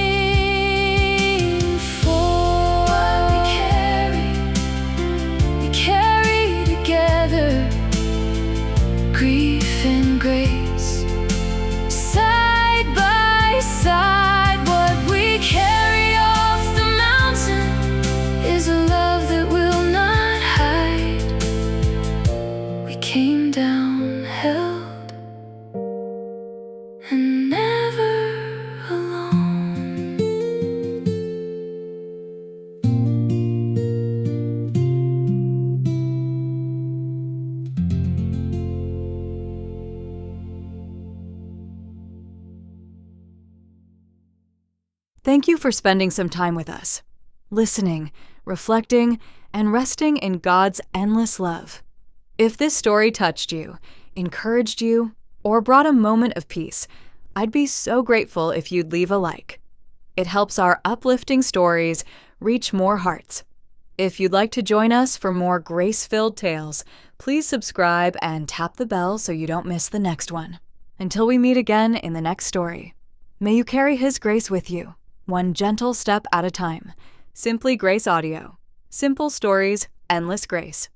reaching for. What we carry grief and grace. Side by side, what we carry off the mountain is a love that will not hide. We came down, held, and never alone. Thank you for spending some time with us, listening, reflecting, and resting in God's endless love. If this story touched you, encouraged you, or brought a moment of peace, I'd be so grateful if you'd leave a like. It helps our uplifting stories reach more hearts. If you'd like to join us for more grace-filled tales, please subscribe and tap the bell so you don't miss the next one. Until we meet again in the next story, may you carry His grace with you, one gentle step at a time. Simply Grace Audio. Simple stories, endless grace.